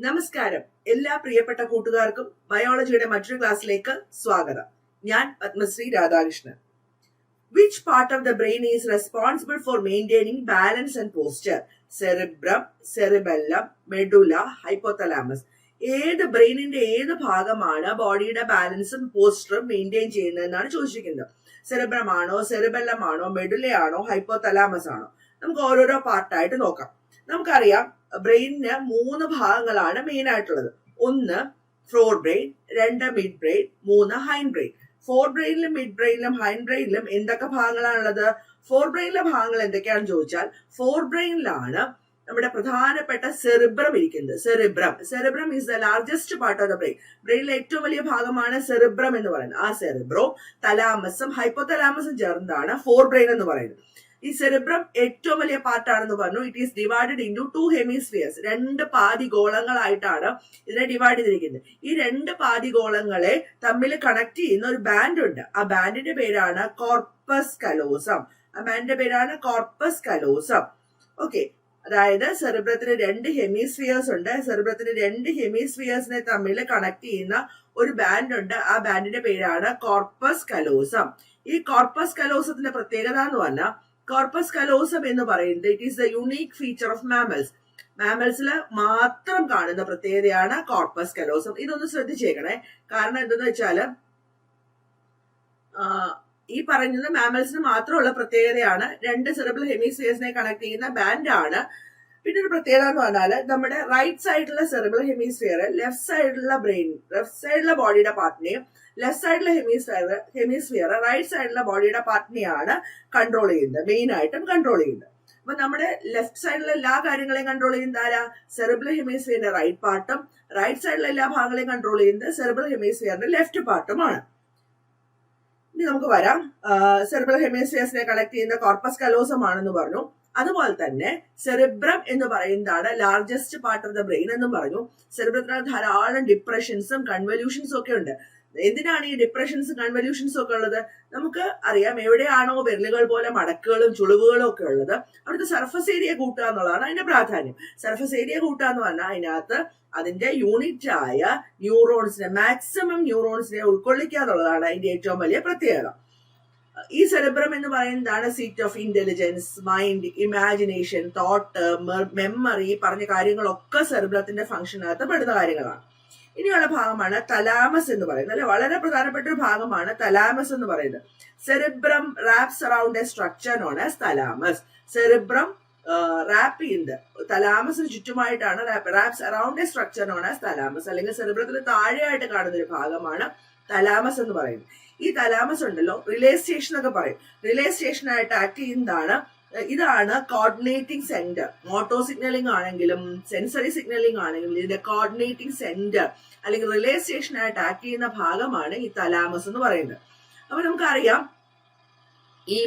നമസ്കാരം. എല്ലാ പ്രിയപ്പെട്ട കൂട്ടുകാർക്കും ബയോളജിയുടെ മറ്റൊരു ക്ലാസ്സിലേക്ക് സ്വാഗതം. ഞാൻ Padmashri Radhakrishnan. Which part of the brain is responsible for maintaining balance and posture? Cerebrum, cerebellum, medulla, hypothalamus. ഏത് ബ്രെയിനിന്റെ ഏത് ഭാഗമാണ് ബോഡിയുടെ ബാലൻസും പോസ്റ്ററും മെയിൻറ്റെയിൻ ചെയ്യുന്നതെന്നാണ് ചോദിച്ചിരിക്കുന്നത്. സെറിബ്രം ആണോ, സെറിബെല്ലം ആണോ, മെഡുലയാണോ, ഹൈപ്പോതലാമസ് ആണോ? നമുക്ക് ഓരോരോ പാർട്ടായിട്ട് നോക്കാം. നമുക്കറിയാം ബ്രെയിനിന് 3 ഭാഗങ്ങളാണ് മെയിൻ ആയിട്ടുള്ളത്. 1 fore brain, 2 mid brain, 3 hind brain. Fore ബ്രെയിനിലും മിഡ് ബ്രെയിനിലും ഹൈൻഡ് ബ്രെയിനിലും എന്തൊക്കെ ഭാഗങ്ങളാണുള്ളത്? ഫോർ ബ്രെയിനിലെ ഭാഗങ്ങൾ എന്തൊക്കെയാണെന്ന് ചോദിച്ചാൽ, ഫോർ ബ്രെയിനിലാണ് നമ്മുടെ പ്രധാനപ്പെട്ട സെറിബ്രം ഇരിക്കുന്നത്. Cerebrum is the largest part of the brain. ബ്രെയിനിലെ ഏറ്റവും വലിയ ഭാഗമാണ് സെറിബ്രം എന്ന് പറയുന്നത്. ആ സെറിബ്രോ തലാമസും ഹൈപ്പോതലാമസും ചേർന്നതാണ് ഫോർ ബ്രെയിൻ എന്ന് പറയുന്നത്. ഈ സെറിബ്രം ഏറ്റവും വലിയ പാർട്ടാണെന്ന് പറഞ്ഞു. It is divided into 2 hemispheres. 2 പാതിഗോളങ്ങളായിട്ടാണ് ഇതിനെ ഡിവൈഡ് ചെയ്തിരിക്കുന്നത്. ഈ 2 പാതിഗോളങ്ങളെ തമ്മിൽ കണക്ട് ചെയ്യുന്ന ഒരു ബാൻഡ് ഉണ്ട്. ആ ബാൻഡിന്റെ പേരാണ് കോർപ്പസ് കലോസം. ഓക്കെ, അതായത് സെറിബ്രത്തിന് 2 ഹെമിസ്ഫിയേഴ്സ് ഉണ്ട്. സെറിബ്രത്തിന് 2 ഹെമിസ്ഫിയേഴ്സിനെ തമ്മിൽ കണക്ട് ചെയ്യുന്ന ഒരു ബാൻഡ് ഉണ്ട്. ആ ബാൻഡിന്റെ പേരാണ് കോർപ്പസ് കലോസം. ഈ കോർപ്പസ് കലോസത്തിന്റെ പ്രത്യേകത എന്ന് പറഞ്ഞാൽ, കോർപ്പസ് കലോസം എന്ന് പറയുന്നത് it is the unique feature of mammals. മാമൽസിൽ മാത്രം കാണുന്ന പ്രത്യേകതയാണ് കോർപ്പസ് കലോസം. ഇതൊന്ന് ശ്രദ്ധിച്ചേക്കണേ. കാരണം എന്തെന്ന് വെച്ചാല് ഈ പറയുന്നത് മാമൽസിന് മാത്രമുള്ള പ്രത്യേകതയാണ്. 2 സെറിബ്രൽ ഹെമിസ്ഫിയേഴ്സിനെ കണക്ട് ചെയ്യുന്ന ബാൻഡാണ്. പിന്നെ ഒരു പ്രത്യേകത എന്ന് പറഞ്ഞാൽ, നമ്മുടെ റൈറ്റ് സൈഡിലുള്ള സെറിബ്രൽ ഹെമിസ്ഫിയർ ലെഫ്റ്റ് സൈഡിലുള്ള ബോഡിയുടെ പാർട്ടിനെയും ലെഫ്റ്റ് സൈഡിലെ ഹെമിസ്ഫിയർ റൈറ്റ് സൈഡിലെ ബോഡിയുടെ പാർട്ടിനെയാണ് കൺട്രോൾ ചെയ്യുന്നത്, മെയിൻ ആയിട്ടും കൺട്രോൾ ചെയ്യുന്നത്. അപ്പൊ നമ്മുടെ ലെഫ്റ്റ് സൈഡിലെ എല്ലാ കാര്യങ്ങളെയും കൺട്രോൾ ചെയ്യുന്നത് ആരാ? സെറിബ്രൽ ഹെമിസ്ഫിയറിന്റെ റൈറ്റ് പാർട്ടും റൈറ്റ് സൈഡിലെ എല്ലാ ഭാഗങ്ങളെയും കൺട്രോൾ ചെയ്യുന്നത് സെറിബ്രൽ ഹെമിസ്ഫിയറിന്റെ ലെഫ്റ്റ് പാർട്ടുമാണ്. ഇനി നമുക്ക് വരാം. സെറിബ്രൽ ഹെമിസ്ഫിയേഴ്സിനെ കണക്ട് ചെയ്യുന്ന കോർപ്പസ് കലോസം ആണെന്ന് പറഞ്ഞു. അതുപോലെ തന്നെ സെറിബ്രം എന്ന് പറയുന്നതാണ് largest part of the brain എന്നും പറഞ്ഞു. സെറിബ്രത്തിന് ധാരാളം ഡിപ്രഷൻസും കൺവല്യൂഷൻസും ഒക്കെ ഉണ്ട്. എന്തിനാണ് ഈ ഡിപ്രഷൻസും കൺവല്യൂഷൻസും ഒക്കെ ഉള്ളത്? നമുക്ക് അറിയാം, എവിടെയാണോ വിരലുകൾ പോലെ മടക്കുകളും ചുളിവുകളും ഒക്കെ ഉള്ളത്, അവിടുത്തെ സർഫസ് ഏരിയ കൂട്ടുക എന്നുള്ളതാണ് അതിന്റെ പ്രാധാന്യം. സർഫസ് ഏരിയ കൂട്ടുക എന്ന് പറഞ്ഞാൽ അതിനകത്ത് അതിന്റെ യൂണിറ്റ് ആയ മാക്സിമം ന്യൂറോൺസിനെ ഉൾക്കൊള്ളിക്കുക എന്നുള്ളതാണ് അതിന്റെ ഏറ്റവും വലിയ പ്രത്യേകത. ഈ സെറിബ്രം എന്ന് പറയുന്നതാണ് seat of intelligence, mind, imagination, thought, memory പറഞ്ഞ കാര്യങ്ങളൊക്കെ സെറിബ്രത്തിന്റെ ഫംഗ്ഷനകത്ത് പെടുന്ന കാര്യങ്ങളാണ്. ഇനിയുള്ള ഭാഗമാണ് തലാമസ് എന്ന് പറയുന്നത്. അല്ലെ, വളരെ പ്രധാനപ്പെട്ട ഒരു ഭാഗമാണ് തലാമസ് എന്ന് പറയുന്നത്. Cerebrum wraps around a structure known as thalamus. Cerebrum wrap ചെയ്യുന്നത് തലാമസിന് ചുറ്റുമായിട്ടാണ്. Wraps around a structure known as thalamus, അല്ലെങ്കിൽ സെറിബ്രത്തിന് താഴെയായിട്ട് കാണുന്ന ഒരു ഭാഗമാണ് തലാമസ് എന്ന് പറയുന്നത്. ഈ തലാമസ് ഉണ്ടല്ലോ, റിലേ സ്റ്റേഷൻ ഒക്കെ പറയും. റിലേ സ്റ്റേഷനായിട്ട് ആക്ട് ചെയ്യുന്നതാണ്. ഇതാണ് കോർഡിനേറ്റിംഗ് സെന്റർ. മോട്ടോ സിഗ്നലിംഗ് ആണെങ്കിലും സെൻസറി സിഗ്നലിംഗ് ആണെങ്കിലും ഇതിന്റെ കോർഡിനേറ്റിംഗ് സെന്റർ അല്ലെങ്കിൽ റിലേ സ്റ്റേഷനായിട്ട് ആക്ട് ചെയ്യുന്ന ഭാഗമാണ് ഈ തലാമസ് എന്ന് പറയുന്നത്. അപ്പൊ നമുക്കറിയാം, ഈ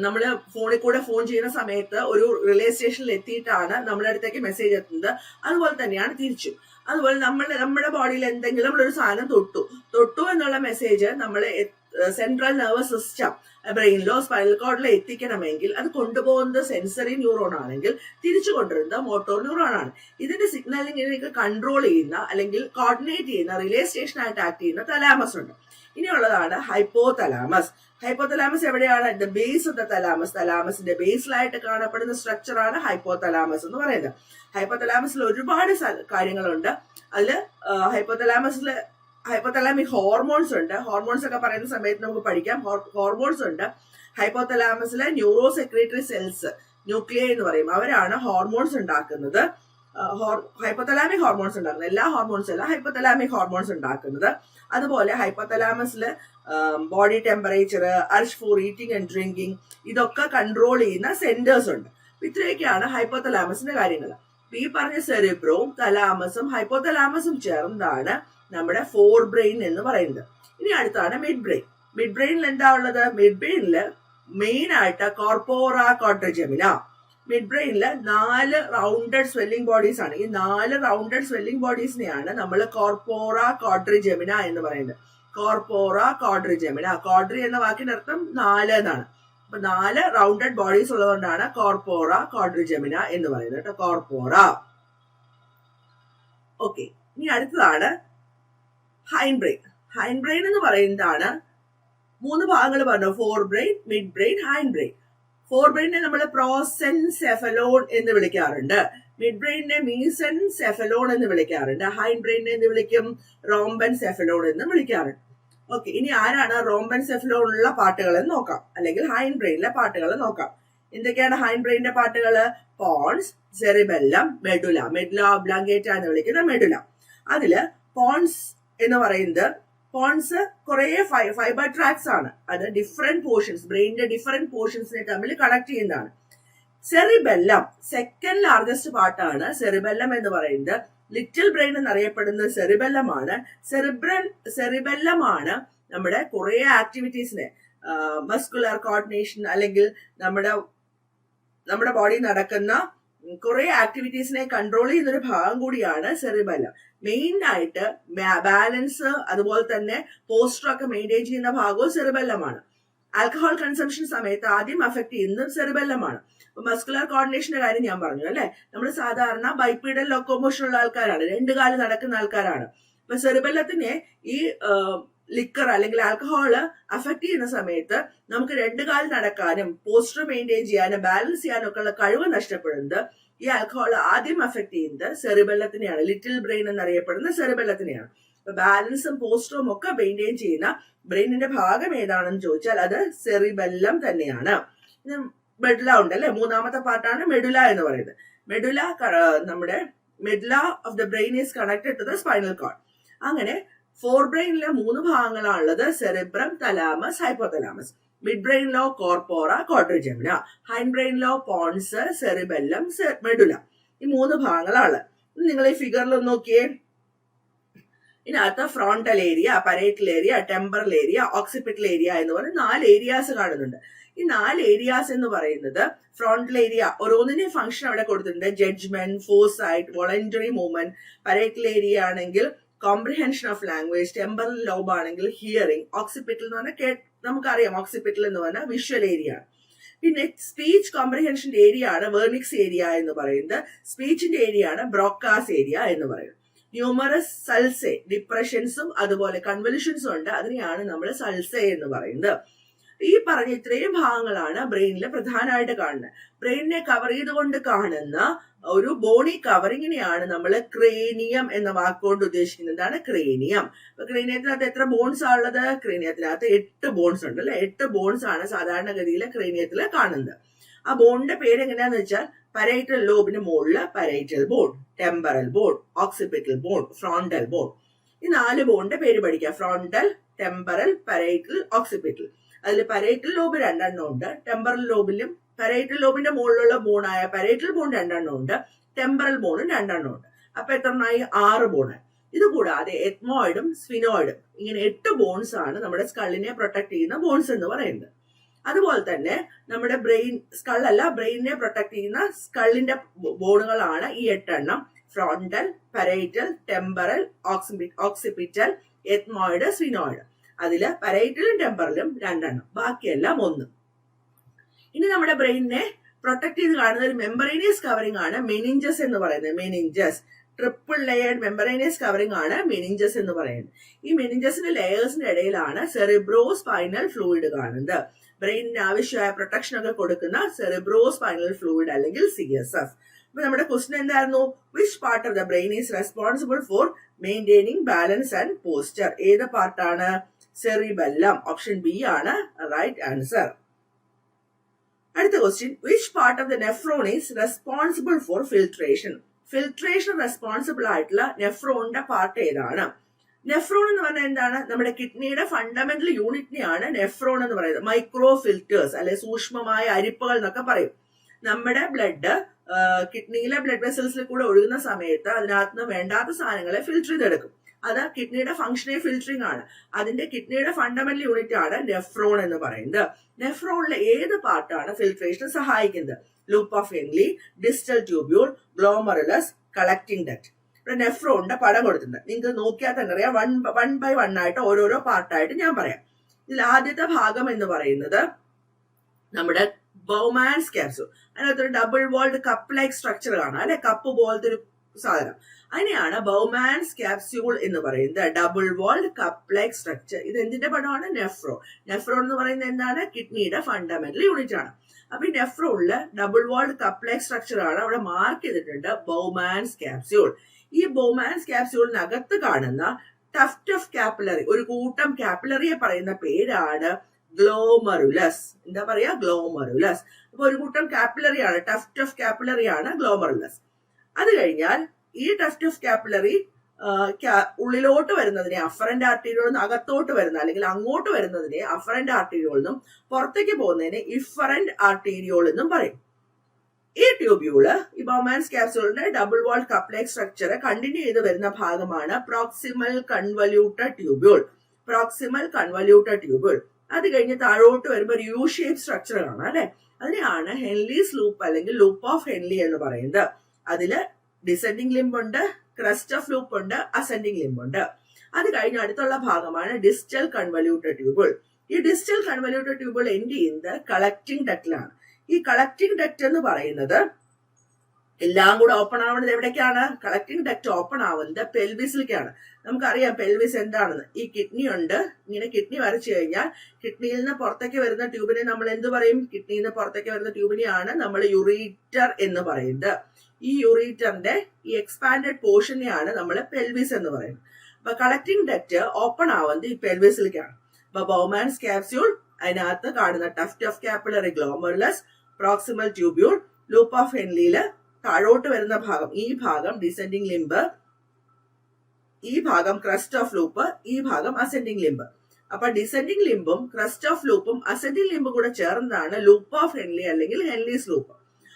നമ്മള് ഫോണിൽ കൂടെ ഫോൺ ചെയ്യുന്ന സമയത്ത് ഒരു റിലേ സ്റ്റേഷനിൽ എത്തിയിട്ടാണ് നമ്മുടെ അടുത്തേക്ക് മെസ്സേജ് എത്തുന്നത്. അതുപോലെ തന്നെയാണ് തിരിച്ചു. അതുപോലെ നമ്മുടെ ബോഡിയിൽ എന്തെങ്കിലും നമ്മളൊരു സാധനം തൊട്ടു എന്നുള്ള മെസ്സേജ് നമ്മളെ സെൻട്രൽ നെർവസ് സിസ്റ്റം ബ്രെയിനിലോ സ്പൈനൽ കോർഡിലോ എത്തിക്കണമെങ്കിൽ അത് കൊണ്ടുപോകുന്നത് സെൻസറി ന്യൂറോൺ ആണെങ്കിൽ തിരിച്ചു കൊണ്ടുവരുന്നത് മോട്ടോർ ന്യൂറോൺ ആണ്. ഇതിന്റെ സിഗ്നലിംഗിലേക്ക് കൺട്രോൾ ചെയ്യുന്ന അല്ലെങ്കിൽ കോർഡിനേറ്റ് ചെയ്യുന്ന റിലേ സ്റ്റേഷനായിട്ട് ആക്ട് ചെയ്യുന്ന തലാമസ് ഉണ്ട്. ഇനിയുള്ളതാണ് ഹൈപ്പോതലാമസ്. ഹൈപ്പോതലാമസ് എവിടെയാണ്? The base of the thalamus. തലാമസിന്റെ ബേസിലായിട്ട് കാണപ്പെടുന്ന സ്ട്രക്ചറാണ് ഹൈപ്പോതലാമസ് എന്ന് പറയുന്നത്. ഹൈപ്പോതലാമസിൽ ഒരുപാട് കാര്യങ്ങളുണ്ട്. അതില് ഹൈപ്പോതലാമിക് ഹോർമോൺസ് ഉണ്ട്. ഹോർമോൺസ് ഒക്കെ പറയുന്ന സമയത്ത് നമുക്ക് പഠിക്കാം. ഹോർമോൺസ് ഉണ്ട്. ഹൈപ്പോതലാമസിലെ ന്യൂറോ സെക്രട്ടറി സെൽസ്, ന്യൂക്ലിയ എന്ന് പറയും, അവരാണ് ഹോർമോൺസ് ഉണ്ടാക്കുന്നത്. ഹൈപ്പോതലാമിക് ഹോർമോൺസ് ഉണ്ടാക്കുന്നത്, എല്ലാ ഹോർമോൺസും അല്ല, ഹൈപ്പോതലാമിക് ഹോർമോൺസ് ഉണ്ടാക്കുന്നത്. അതുപോലെ ഹൈപ്പോതലാമസില് body temperature, urge for eating and drinking, ഇതൊക്കെ കൺട്രോൾ ചെയ്യുന്ന സെന്റേഴ്സ് ഉണ്ട്. ഇത്രയൊക്കെയാണ് ഹൈപ്പോതലാമസിന്റെ കാര്യങ്ങൾ. ഈ പറഞ്ഞ സെറിബ്രവും തലാമസും ഹൈപ്പോതലാമസും ചേർന്നതാണ് നമ്മുടെ ഫോർ ബ്രെയിൻ എന്ന് പറയുന്നത്. ഇനി അടുത്താണ് മിഡ് ബ്രെയിൻ. മിഡ് ബ്രെയിനിൽ എന്താ ഉള്ളത്? മിഡ് ബ്രെയിനില് മെയിൻ ആയിട്ട് കോർപ്പോറ ക്വാഡ്രിജെമിന. മിഡ് ബ്രെയിനില് 4 റൗണ്ടഡ് സ്വെല്ലിംഗ് ബോഡീസ് ആണ്. ഈ 4 റൗണ്ടഡ് സ്വെല്ലിംഗ് ബോഡീസിനെയാണ് നമ്മൾ കോർപ്പോറ ക്വാഡ്രിജെമിന എന്ന് പറയുന്നത്. കോർപ്പോറ ക്വാഡ്രിജെമിന, ക്വാഡ്രി എന്ന വാക്കിന്റെ അർത്ഥം 4 എന്നാണ്. അപ്പൊ 4 റൗണ്ടഡ് ബോഡീസ് ഉള്ളതുകൊണ്ടാണ് കോർപ്പോറ ക്വാഡ്രിജെമിന എന്ന് പറയുന്നത് കേട്ടോ. കോർപ്പോറ. ഓക്കെ, ഇനി അടുത്തതാണ് ഹൈൻഡ് ബ്രെയിൻ. ഹൈൻഡ് ബ്രെയിൻ എന്ന് പറയുന്നതാണ് 3 ഭാഗങ്ങൾ പറഞ്ഞു, fore brain, mid brain, hind brain. Fore ബ്രെയിനെ നമ്മൾ പ്രോസെൻസെഫലോൺ എന്ന് വിളിക്കാറുണ്ട്, മിഡ് ബ്രെയിനെ മീസെൻസെഫലോൺ എന്ന് വിളിക്കാറുണ്ട്, ഹൈൻഡ് ബ്രെയിനെ എന്ന് വിളിക്കും റോംബെൻസെഫലോൺ എന്ന് വിളിക്കാറുണ്ട്. ഓക്കെ, ഇനി ആരാണ് റോംബെൻസെഫലോണിലുള്ള പാട്ടുകൾ എന്ന് നോക്കാം, അല്ലെങ്കിൽ ഹൈൻഡ് ബ്രെയിനിലെ പാട്ടുകൾ നോക്കാം. എന്തൊക്കെയാണ് ഹൈൻഡ് ബ്രെയിനിന്റെ പാട്ടുകള്? Pons, cerebellum, medulla, medulla oblongata എന്ന് വിളിക്കുന്ന മെഡുല. അതില് പോൺസ് എന്ന് പറയുന്നത്, പോൺസ് കുറെ ഫൈബർ ട്രാക്സ് ആണ്, അത് ഡിഫറെന്റ് പോർഷൻസ്, ബ്രെയിനിന്റെ ഡിഫറെന്റ് പോർഷൻസിനെ തമ്മിൽ കണക്ട് ചെയ്യുന്നതാണ്. സെറിബെല്ലം സെക്കൻഡ് ലാർജസ്റ്റ് പാർട്ടാണ് സെറിബെല്ലം എന്ന് പറയുന്നത്. ലിറ്റിൽ ബ്രെയിൻ എന്നറിയപ്പെടുന്നത് സെറിബെല്ലമാണ്. സെറിബെല്ലമാണ് നമ്മുടെ കുറെ ആക്ടിവിറ്റീസിനെ, മസ്കുലർ കോർഡിനേഷൻ അല്ലെങ്കിൽ നമ്മുടെ ബോഡി നടക്കുന്ന കുറെ ആക്ടിവിറ്റീസിനെ കൺട്രോൾ ചെയ്യുന്ന ഒരു ഭാഗം കൂടിയാണ് സെറിബെല്ലം. മെയിൻ ആയിട്ട് ബാലൻസ് അതുപോലെ തന്നെ പോസ്റ്റർ ഒക്കെ മെയിൻറ്റെയിൻ ചെയ്യുന്ന ഭാഗവും സെറിബെല്ലമാണ്. ആൽക്കഹോൾ കൺസംഷൻ സമയത്ത് ആദ്യം അഫക്ട് ചെയ്യുന്നത് സെറിബെല്ലമാണ്. ഇപ്പൊ മസ്കുലർ കോർഡിനേഷന്റെ കാര്യം ഞാൻ പറഞ്ഞു അല്ലെ, നമ്മൾ സാധാരണ ബൈപ്പീഡൽ ലോക്കോമോഷൻ ഉള്ള ആൾക്കാരാണ്, 2 കാല് നടക്കുന്ന ആൾക്കാരാണ്. ഇപ്പൊ സെറിബെല്ലത്തിനെ ഈ ലിക്കർ അല്ലെങ്കിൽ ആൽക്കഹോള് അഫക്ട് ചെയ്യുന്ന സമയത്ത് നമുക്ക് 2 കാല് നടക്കാനും പോസ്റ്റർ മെയിൻറ്റെയിൻ ചെയ്യാനും ബാലൻസ് ചെയ്യാനും ഒക്കെ ഉള്ള കഴിവ് നഷ്ടപ്പെടുന്നത് ഈ ആൽക്കഹോൾ ആദ്യം അഫക്ട് ചെയ്യുന്നത് സെറിബെല്ലത്തിനെയാണ്, ലിറ്റിൽ ബ്രെയിൻ എന്നറിയപ്പെടുന്ന സെറിബെല്ലത്തിനെയാണ്. അപ്പൊ ബാലൻസും പോസ്റ്ററും ഒക്കെ മെയിൻറ്റെയിൻ ചെയ്യുന്ന ബ്രെയിനിന്റെ ഭാഗം ഏതാണെന്ന് ചോദിച്ചാൽ അത് സെറിബെല്ലം തന്നെയാണ്. മെഡുല ഉണ്ട് അല്ലെ, 3ാമത്തെ പാർട്ടാണ് മെഡുല എന്ന് പറയുന്നത്. നമ്മുടെ medulla of the brain is connected to the spinal cord. അങ്ങനെ ഫോർ ബ്രെയിനിലെ 3 ഭാഗങ്ങളാണുള്ളത്, സെറിബ്രം, തലാമസ്, ഹൈപ്പോതലാമസ്. മിഡ് ബ്രെയിനിലോ കോർപ്പോറ, കോട്രിജെമിന. ഹൈൻഡ് ബ്രെയിനിലോ പോൺസ്, സെറിബെല്ലം, മെഡുല. ഈ 3 ഭാഗങ്ങളാണ്. നിങ്ങൾ ഈ ഫിഗറിൽ നോക്കിയേ, ഇതിനകത്ത് frontal area, parietal area, temporal area, occipital area എന്ന് പറഞ്ഞ് 4 ഏരിയാസ് കാണുന്നുണ്ട്. ഈ 4 ഏരിയാസ് എന്ന് പറയുന്നത് ഫ്രോണ്ടൽ ഏരിയ ഓരോന്നിന്റെ ഫംഗ്ഷൻ അവിടെ കൊടുത്തിട്ടുണ്ട്, judgement, foresight, voluntary movement. Parietal area ആണെങ്കിൽ comprehension of language, temporal lobe ആണെങ്കിൽ ഹിയറിംഗ്, ഓക്സിപിറ്റൽ എന്ന് പറഞ്ഞാൽ നമുക്കറിയാം ഓക്സിപിറ്റൽ എന്ന് പറഞ്ഞാൽ വിഷ്വൽ ഏരിയ ആണ്. പിന്നെ സ്പീച്ച് കോംപ്രിഹെൻഷന്റെ ഏരിയ ആണ് വെർണിക്സ് ഏരിയ എന്ന് പറയുന്നത്. സ്പീച്ചിന്റെ ഏരിയ ആണ് ബ്രോക്കാസ് ഏരിയ എന്ന് പറയുന്നത്. ന്യൂമറസ് സൾസെ, ഡിപ്രഷൻസും അതുപോലെ കൺവല്യൂഷൻസും ഉണ്ട്, അതിനെയാണ് നമ്മൾ സൾസെ എന്ന് പറയുന്നത്. ഈ പറഞ്ഞ ഇത്രയും ഭാഗങ്ങളാണ് ബ്രെയിനിൽ പ്രധാനമായിട്ട് കാണുന്നത്. ബ്രെയിനിനെ കവർ ചെയ്തുകൊണ്ട് കാണുന്ന ഒരു ബോണി കവറിങ്ങിനെയാണ് നമ്മൾ ക്രേനിയം എന്ന വാക്കുകൊണ്ട് ഉദ്ദേശിക്കുന്നത്. എന്താണ് ക്രേനിയം? അപ്പൊ ക്രേനിയത്തിനകത്ത് എത്ര ബോൺസ് ആണുള്ളത്? ക്രേനിയത്തിനകത്ത് 8 ബോൺസ് ഉണ്ട് അല്ലെ. 8 ബോൺസ് ആണ് സാധാരണഗതിയിൽ ക്രേനിയത്തിൽ കാണുന്നത്. ആ ബോണിന്റെ പേര് എങ്ങനെയാന്ന് വെച്ചാൽ പരേറ്റൽ ലോബിന് മുകളില് parietal bone, temporal bone, occipital bone, frontal bone. ഈ 4 ബോണിന്റെ പേര് പഠിക്കുക: ഫ്രോണ്ടൽ, ടെമ്പറൽ, പരേറ്റൽ, ഓക്സിപിറ്റൽ. അതിൽ പരേറ്റൽ ലോബ് 2 ഉണ്ട്. ടെമ്പറൽ ലോബിലും പരേറ്റൽ ലോബിന്റെ മുകളിലുള്ള ബോണായ പരേറ്റൽ ബോൺ 2 ഉണ്ട്. ടെമ്പറൽ ബോണും 2 ഉണ്ട്. അപ്പൊ എത്രണ്ണായി? 6 ബോണ്. ഇത് കൂടാതെ എത്മോയിഡും സ്ഫിനോയിഡും, ഇങ്ങനെ 8 ബോൺസ് ആണ് നമ്മുടെ സ്കള്ളിനെ പ്രൊട്ടക്ട് ചെയ്യുന്ന ബോൺസ് എന്ന് പറയുന്നത്. അതുപോലെ തന്നെ നമ്മുടെ ബ്രെയിനിനെ പ്രൊട്ടക്ട് ചെയ്യുന്ന സ്കള്ളിന്റെ ബോണുകളാണ് ഈ 8 എണ്ണം: frontal, പരേറ്റൽ, temporal, occipital, ethmoid, sphenoid. അതില് പരേറ്റലും ടെമ്പറലും 2 എണ്ണം, ബാക്കിയെല്ലാം 1. ഇനി നമ്മുടെ ബ്രെയിനിനെ പ്രൊട്ടക്ട് ചെയ്ത് കാണുന്ന ഒരു മെമ്പറേനിയസ് കവറിംഗ് ആണ് മെനിഞ്ചസ് എന്ന് പറയുന്നത്. മെനിഞ്ചസ് ട്രിപ്പിൾ ലെയേർഡ് മെമ്പറേനിയസ് കവറിംഗ് ആണ് മെനിഞ്ചസ് എന്ന് പറയുന്നത്. ഈ മെനിഞ്ചസിന്റെ ലെയേഴ്സിന്റെ ഇടയിലാണ് സെറിബ്രോ സ്പൈനൽ ഫ്ലൂയിഡ് കാണുന്നത്. ബ്രെയിനിന് ആവശ്യമായ പ്രൊട്ടക്ഷൻ ഒക്കെ കൊടുക്കുന്ന സെറിബ്രോ സ്പൈനൽ ഫ്ലൂയിഡ് അല്ലെങ്കിൽ CSF. അപ്പൊ നമ്മുടെ ക്വസ്റ്റ്യൻ എന്തായിരുന്നു? Which part of the brain is responsible for maintaining balance and posture? ഏത് പാർട്ടാണ്? സെറിബെല്ലം. ഓപ്ഷൻ ബി ആണ് റൈറ്റ് ആൻസർ. അടുത്ത question: which part of the nephron is responsible for filtration? Filtration responsible ആയിട്ടുള്ള നെഫ്രോണിന്റെ part ഏതാണ്? Nephron എന്ന് പറഞ്ഞാൽ എന്താണ്? നമ്മുടെ കിഡ്നിയുടെ ഫണ്ടമെന്റൽ യൂണിറ്റിനെയാണ് നെഫ്രോൺ എന്ന് പറയുന്നത്. മൈക്രോ ഫിൽറ്റേഴ്സ് അല്ലെ സൂക്ഷ്മമായ അരിപ്പകൾ എന്നൊക്കെ പറയും. നമ്മുടെ ബ്ലഡ് കിഡ്നിയിലെ ബ്ലഡ് വെസൽസിൽ കൂടെ ഒഴുകുന്ന സമയത്ത് അതിനകത്ത് നിന്ന് വേണ്ടാത്ത സാധനങ്ങളെ ഫിൽറ്റർ ചെയ്തെടുക്കും. അത് കിഡ്നിയുടെ ഫംഗ്ഷനെ ഫിൽറ്ററിംഗ് ആണ്. അതിന്റെ കിഡ്നിയുടെ ഫണ്ടമെന്റൽ യൂണിറ്റ് ആണ് നെഫ്രോൺ എന്ന് പറയുന്നത്. നെഫ്രോണിലെ ഏത് പാർട്ടാണ് ഫിൽട്രേഷന് സഹായിക്കുന്നത്? Loop of Henle, distal tubule, glomerulus, collecting duct. ഇവിടെ നെഫ്രോണിന്റെ പടം കൊടുത്തിട്ടുണ്ട്. നിങ്ങൾക്ക് നോക്കിയാൽ തന്നെ അറിയാം. 1 by 1 ആയിട്ട് ഓരോരോ പാർട്ടായിട്ട് ഞാൻ പറയാം. ഇതിൽ ആദ്യത്തെ ഭാഗം എന്ന് പറയുന്നത് നമ്മുടെ ബൗമാൻസ് ക്യാപ്സൂൾ. അതിനകത്തൊരു double walled cup like structure കാണാം അല്ലെ. കപ്പ് പോലത്തെ ഒരു സാധനം. അതിനെയാണ് ബൗമാൻസ് ക്യാപ്സ്യൂൾ എന്ന് പറയുന്നത്. Double walled cup like structure. ഇത് എന്തിന്റെ പടമാണ്? നെഫ്രോൺ. നെഫ്രോൺ എന്ന് പറയുന്നത് എന്താണ്? കിഡ്നിയുടെ ഫണ്ടമെന്റൽ യൂണിറ്റ് ആണ്. അപ്പൊ ഈ നെഫ്രോണില് double walled cup like structure ആണ് അവിടെ മാർക്ക് ചെയ്തിട്ടുണ്ട് ബൗമാൻസ് ക്യാപ്സ്യൂൾ. ഈ ബൗമാൻസ് ക്യാപ്സ്യൂളിനകത്ത് കാണുന്ന ടഫ്റ്റ് ഓഫ് കാപ്പിലറി, ഒരു കൂട്ടം കാപ്പിലറിയെ പറയുന്ന പേരാണ് ഗ്ലോമറുലസ്. എന്താ പറയാ? ഗ്ലോമറുലസ്. അപ്പൊ ഒരു കൂട്ടം കാപ്പിലറി ആണ്, ടഫ്റ്റ് ഓഫ് കാപ്പിലറി ആണ് ഗ്ലോമറുലസ്. അത് കഴിഞ്ഞാൽ ഈ ടഫ്റ്റ് ഓഫ് കാപ്പിലറി ഉള്ളിലോട്ട് വരുന്നതിനെ അഫറന്റ് ആർട്ടീരിയോൾ നിന്ന് അകത്തോട്ട് വരുന്ന അല്ലെങ്കിൽ അങ്ങോട്ട് വരുന്നതിനെ അഫറന്റ് ആർട്ടീരിയോൾ എന്നും പുറത്തേക്ക് പോകുന്നതിനെ ഇഫറന്റ് ആർട്ടീരിയോൾ എന്നും പറയും. ഈ ട്യൂബ്യൂള് ഈ ബൗമാൻസ് ക്യാപ്സ്യൂളിന്റെ ഡബിൾ വാൾ കപ്പ് ലൈക്ക് സ്ട്രക്ചർ കണ്ടിന്യൂ ചെയ്ത് വരുന്ന ഭാഗമാണ് proximal convoluted tubule. Proximal convoluted tubule. അത് കഴിഞ്ഞ് താഴോട്ട് വരുമ്പോൾ ഒരു യു ഷേപ്പ് സ്ട്രക്ചർ ആണ് അല്ലെ. അതിനെയാണ് ഹെൻലീസ് ലൂപ്പ് അല്ലെങ്കിൽ ലൂപ്പ് ഓഫ് ഹെൻലി എന്ന് പറയുന്നത്. അതില് ഡിസെൻഡിങ് ലിംബ് ഉണ്ട്, ക്രസ്റ്റ് ഓഫ് ലൂപ്പ് ഉണ്ട്, അസെൻഡിങ് ലിംബ് ഉണ്ട്. അത് കഴിഞ്ഞ് അടുത്തുള്ള ഭാഗമാണ് ഡിസ്റ്റൽ കൺവല്യൂട്ടഡ് ട്യൂബിൾ. ഈ ഡിസ്റ്റൽ കൺവല്യൂട്ടഡ് ട്യൂബിൾ എൻഡ് ചെയ്യുന്നത് കളക്ടിംഗ് ഡക്റ്റിലാണ്. ഈ കളക്ടിംഗ് ഡക്റ്റ് എന്ന് പറയുന്നത് എല്ലാം കൂടെ ഓപ്പൺ ആവുന്നത് എവിടേക്കാണ്? കളക്ടിംഗ് ഡക്റ്റ് ഓപ്പൺ ആവുന്നത് പെൽവിസിലേക്കാണ്. നമുക്കറിയാം പെൽവിസ് എന്താണെന്ന്. ഈ കിഡ്നി ഉണ്ട്, ഇങ്ങനെ കിഡ്നി വരച്ചു കഴിഞ്ഞാൽ കിഡ്നിയിൽ നിന്ന് പുറത്തേക്ക് വരുന്ന ട്യൂബിനെ നമ്മൾ എന്ത് പറയും? കിഡ്നിയിൽ നിന്ന് പുറത്തേക്ക് വരുന്ന ട്യൂബിനെയാണ് നമ്മൾ യുറീറ്റർ എന്ന് പറയുന്നത്. ഈ യുറീറ്ററിന്റെ ഈ എക്സ്പാൻഡഡ് പോർഷനെയാണ് നമ്മൾ പെൽവിസ് എന്ന് പറയുന്നത്. അപ്പൊ കളക്ടിംഗ് ഡക്റ്റ് ഓപ്പൺ ആവുന്നത് ഈ പെൽവിസിലേക്കാണ്. അപ്പൊ ബൗമാൻസ് ക്യാപ്സ്യൂൾ, അതിനകത്ത് കാണുന്ന tuft of capillary glomerulus, proximal tubule, loop of ഹെൻലിയില് താഴോട്ട് വരുന്ന ഭാഗം, ഈ ഭാഗം ഡിസെൻഡിങ് ലിംബ്, ഈ ഭാഗം ക്രസ്റ്റ് ഓഫ് ലൂപ്പ്, ഈ ഭാഗം അസെൻഡിങ് ലിംബ്. അപ്പൊ ഡിസെൻഡിങ് ലിംബും ക്രസ്റ്റ് ഓഫ് ലൂപ്പും അസെൻഡിങ് ലിംബും കൂടെ ചേർന്നതാണ് ലൂപ്പ് ഓഫ് ഹെൻലി അല്ലെങ്കിൽ ഹെൻലീസ് ലൂപ്പ്.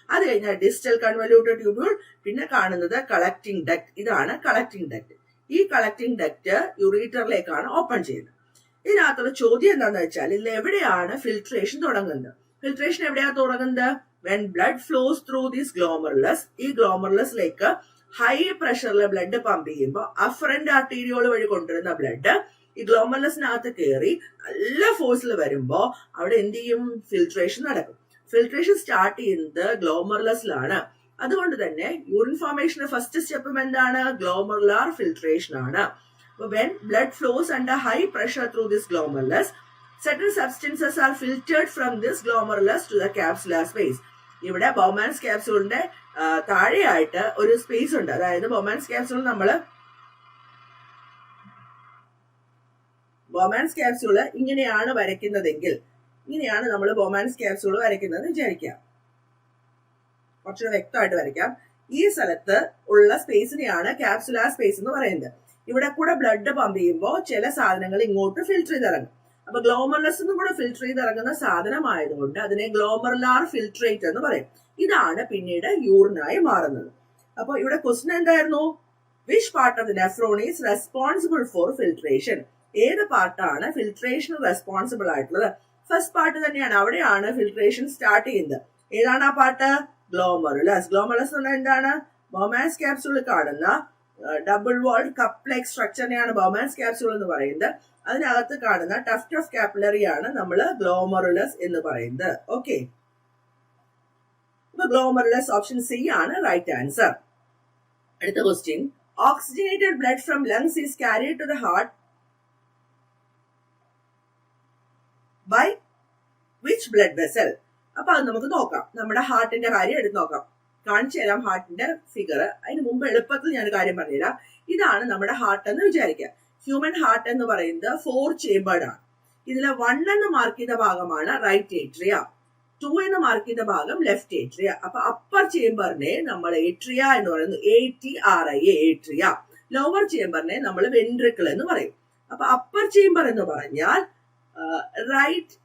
അത് കഴിഞ്ഞാൽ ഡിസ്റ്റൽ കൺവല്യൂട്ടഡ് ട്യൂബ്യൂൾ, പിന്നെ കാണുന്നത് കളക്ടിംഗ് ഡക്ട്. ഇതാണ് കളക്ടിംഗ് ഡക്ട്. ഈ കളക്ടിംഗ് ഡക്ട് യുറീറ്ററിലേക്കാണ് ഓപ്പൺ ചെയ്യുന്നത്. ഇതിനകത്തുള്ള ചോദ്യം എന്താണെന്ന് വെച്ചാൽ ഇതിൽ എവിടെയാണ് ഫിൽട്രേഷൻ തുടങ്ങുന്നത്? ഫിൽട്രേഷൻ എവിടെയാണ് തുടങ്ങുന്നത്? When blood flows through this glomerulus. ഈ ഗ്ലോമറുലസിലേക്ക് ഹൈ പ്രഷറിൽ ബ്ലഡ് പമ്പ് ചെയ്യുമ്പോൾ അഫറന്റ് ആർട്ടീരിയോൾ വഴി കൊണ്ടുവരുന്ന ബ്ലഡ് ഈ ഗ്ലോമറുലസിനകത്ത് കയറി നല്ല ഫോഴ്സിൽ വരുമ്പോ അവിടെ എന്ത് ചെയ്യും? ഫിൽട്രേഷൻ നടക്കും. ഫിൽട്രേഷൻ സ്റ്റാർട്ട് ചെയ്യുന്നത് ഗ്ലോമറുലസിലാണ്. അതുകൊണ്ട് തന്നെ യൂറിൻ ഫോർമേഷന്റെ ഫസ്റ്റ് സ്റ്റെപ്പും എന്താണ്? ഗ്ലോമറുലാർ ഫിൽട്രേഷൻ ആണ്. When blood flows under high pressure through this glomerulus, certain substances are filtered from this glomerulus to the capsular space. ഇവിടെ ബൗമാൻസ് ക്യാപ്സ്യൂളിന്റെ താഴെയായിട്ട് ഒരു സ്പേസ് ഉണ്ട്. അതായത് ബൗമാൻസ് ക്യാപ്സ്യൂള് ഇങ്ങനെയാണ് വരയ്ക്കുന്നതെങ്കിൽ, ഇങ്ങനെയാണ് നമ്മൾ ബൗമാൻസ് ക്യാപ്സ്യൂള് വരയ്ക്കുന്നത് വിചാരിക്കാം. കുറച്ചുകൂടെ വ്യക്തമായിട്ട് വരയ്ക്കാം. ഈ സ്ഥലത്ത് ഉള്ള സ്പേസിനെയാണ് ക്യാപ്സുലാർ സ്പേസ് എന്ന് പറയുന്നത്. ഇവിടെ കൂടെ ബ്ലഡ് പമ്പ് ചെയ്യുമ്പോൾ ചില സാധനങ്ങൾ ഇങ്ങോട്ട് ഫിൽറ്റർ ചെയ്തിറങ്ങും. അപ്പൊ ഗ്ലോമറുലസ് എന്നും കൂടെ ഫിൽറ്റർ ചെയ്തിറങ്ങുന്ന സാധനമായതുകൊണ്ട് അതിനെ ഗ്ലോമറുലാർ ഫിൽട്രേറ്റ് എന്ന് പറയും. ഇതാണ് പിന്നീട് യൂറിനായി മാറുന്നത്. അപ്പൊ ഇവിടെ ക്വസ്റ്റ്യൻ എന്തായിരുന്നു? Which part of the nephron is responsible for filtration? ഏത് പാർട്ടാണ് ഫിൽട്രേഷന് റെസ്പോൺസിബിൾ ആയിട്ടുള്ളത്? ഫസ്റ്റ് പാർട്ട് തന്നെയാണ്. അവിടെയാണ് ഫിൽട്രേഷൻ സ്റ്റാർട്ട് ചെയ്യുന്നത്. ഏതാണ് ആ പാർട്ട്? ഗ്ലോമറുലസ്. ഗ്ലോമറുലസ് എന്ന് പറഞ്ഞാൽ എന്താണ്? ബൗമാൻസ് ക്യാപ്സ്യൂളിൽ കാണുന്ന ഡബിൾ വാൾഡ് കപ്പ് ലൈക്ക് സ്ട്രക്ചറിനെയാണ് ബൗമാൻസ് ക്യാപ്സ്യൂൾ എന്ന് പറയുന്നത്. അതിനകത്ത് കാണുന്ന ടഫ്റ്റ് ഓഫ് കാപ്പിലറി ആണ് നമ്മൾ ഗ്ലോമറുലസ് എന്ന് പറയുന്നത്. ഓക്കെ, അപ്പൊ ഗ്ലോമറുലസ് ഓപ്ഷൻ സി ആണ് റൈറ്റ് ആൻസർ. അടുത്ത question, oxygenated blood from lungs is carried to the heart by which blood vessel? അപ്പൊ അത് നമുക്ക് നോക്കാം. നമ്മുടെ ഹാർട്ടിന്റെ കാര്യം എടുത്ത് നോക്കാം. കാണിച്ചു തരാം ഹാർട്ടിന്റെ ഫിഗർ. അതിന് മുമ്പ് എളുപ്പത്തിൽ ഞാൻ കാര്യം പറഞ്ഞുതരാം. ഇതാണ് നമ്മുടെ ഹാർട്ട് എന്ന് വിചാരിക്കുക. ഹ്യൂമൻ ഹാർട്ട് എന്ന് പറയുന്നത് 4 ചേമ്പേർഡ് ആണ്. ഇതിലെ 1 എന്ന് മാർക്ക് ചെയ്ത ഭാഗമാണ് റൈറ്റ് ഏട്രിയ, 2 എന്ന് മാർക്ക് ചെയ്ത ഭാഗം ലെഫ്റ്റ് ഏട്രിയ. അപ്പൊ അപ്പർ ചേമ്പറിനെ നമ്മൾ ഏട്രിയ എന്ന് പറയുന്നു, ATRIA ഏട്രിയ. ലോവർ ചേമ്പറിനെ നമ്മൾ വെൻട്രിക്കിൾ എന്ന് പറയും. അപ്പൊ അപ്പർ ചേമ്പർ എന്ന് പറഞ്ഞാൽ റൈറ്റ്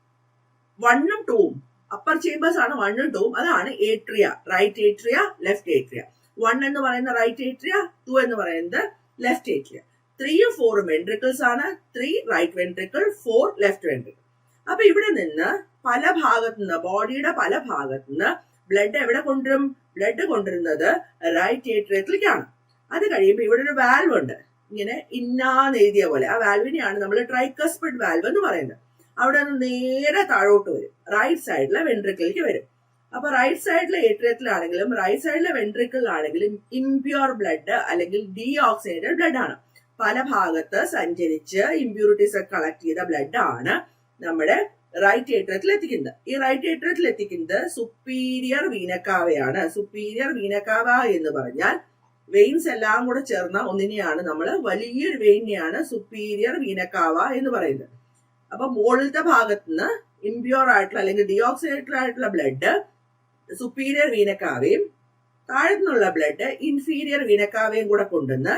1ഉം 2ഉം, അപ്പർ ചേമ്പേഴ്സ് ആണ് 1ഉം 2ഉം. അതാണ് atria, right atria, left atria. 1 എന്ന് പറയുന്ന റൈറ്റ് ഏട്രിയ, 2 എന്ന് പറയുന്നത് ലെഫ്റ്റ് ഏട്രിയ. 3ഉം 4ഉം വെൻട്രിക്കിൾസ് ആണ്. 3 റൈറ്റ് വെൻട്രിക്കിൾ, 4 ലെഫ്റ്റ് വെൻട്രിക്കിൾ. അപ്പൊ ഇവിടെ നിന്ന് പല ഭാഗത്തുനിന്ന്, ബോഡിയുടെ പല ഭാഗത്തുനിന്ന് ബ്ലഡ് എവിടെ കൊണ്ടുവരും? ബ്ലഡ് കൊണ്ടുവരുന്നത് റൈറ്റ് ഏട്രിയത്തിലേക്കാണ്. അത് കഴിയുമ്പോൾ ഇവിടെ ഒരു വാൽവ് ഉണ്ട്, ഇങ്ങനെ ഇന്നാന്ന് എഴുതിയ പോലെ. ആ വാൽവിനെയാണ് നമ്മൾ ട്രൈക്കസ്പിഡ് വാൽവ് എന്ന് പറയുന്നത്. അവിടെ നിന്ന് നേരെ താഴോട്ട് വരും, റൈറ്റ് സൈഡിലെ വെൻട്രിക്കിലേക്ക് വരും. അപ്പൊ റൈറ്റ് സൈഡിലെ ഏട്രിയത്തിലാണെങ്കിലും റൈറ്റ് സൈഡിലെ വെൻട്രിക്കിളിലാണെങ്കിലും ഇംപ്യൂർ ബ്ലഡ് അല്ലെങ്കിൽ ഡീഓക്സിനേറ്റഡ് ബ്ലഡ് ആണ്. പല ഭാഗത്ത് സഞ്ചരിച്ച് ഇമ്പ്യൂരിറ്റീസ് ഒക്കെ കളക്ട് ചെയ്ത ബ്ലഡ് ആണ് നമ്മുടെ റൈറ്റ് ഏട്രിയത്തിൽ എത്തിക്കുന്നത്. ഈ റൈറ്റ് ഏട്രിയത്തിൽ എത്തിക്കുന്നത് സുപ്പീരിയർ വീനക്കാവയാണ്. സുപ്പീരിയർ വീനക്കാവ എന്ന് പറഞ്ഞാൽ വെയിൻസ് എല്ലാം കൂടെ ചേർന്ന ഒന്നിനെയാണ് നമ്മൾ വലിയൊരു വെയിനെയാണ് സുപ്പീരിയർ വീനക്കാവ എന്ന് പറയുന്നത്. അപ്പൊ മുകളിലത്തെ ഭാഗത്തുനിന്ന് ഇംപ്യൂർ ആയിട്ടുള്ള അല്ലെങ്കിൽ ഡിയോക്സിനേറ്റഡ് ആയിട്ടുള്ള ബ്ലഡ് സുപ്പീരിയർ വീനക്കാവയും താഴെ നിന്നുള്ള ബ്ലഡ് ഇൻഫീരിയർ വീനക്കാവയും കൂടെ കൊണ്ടുവന്ന്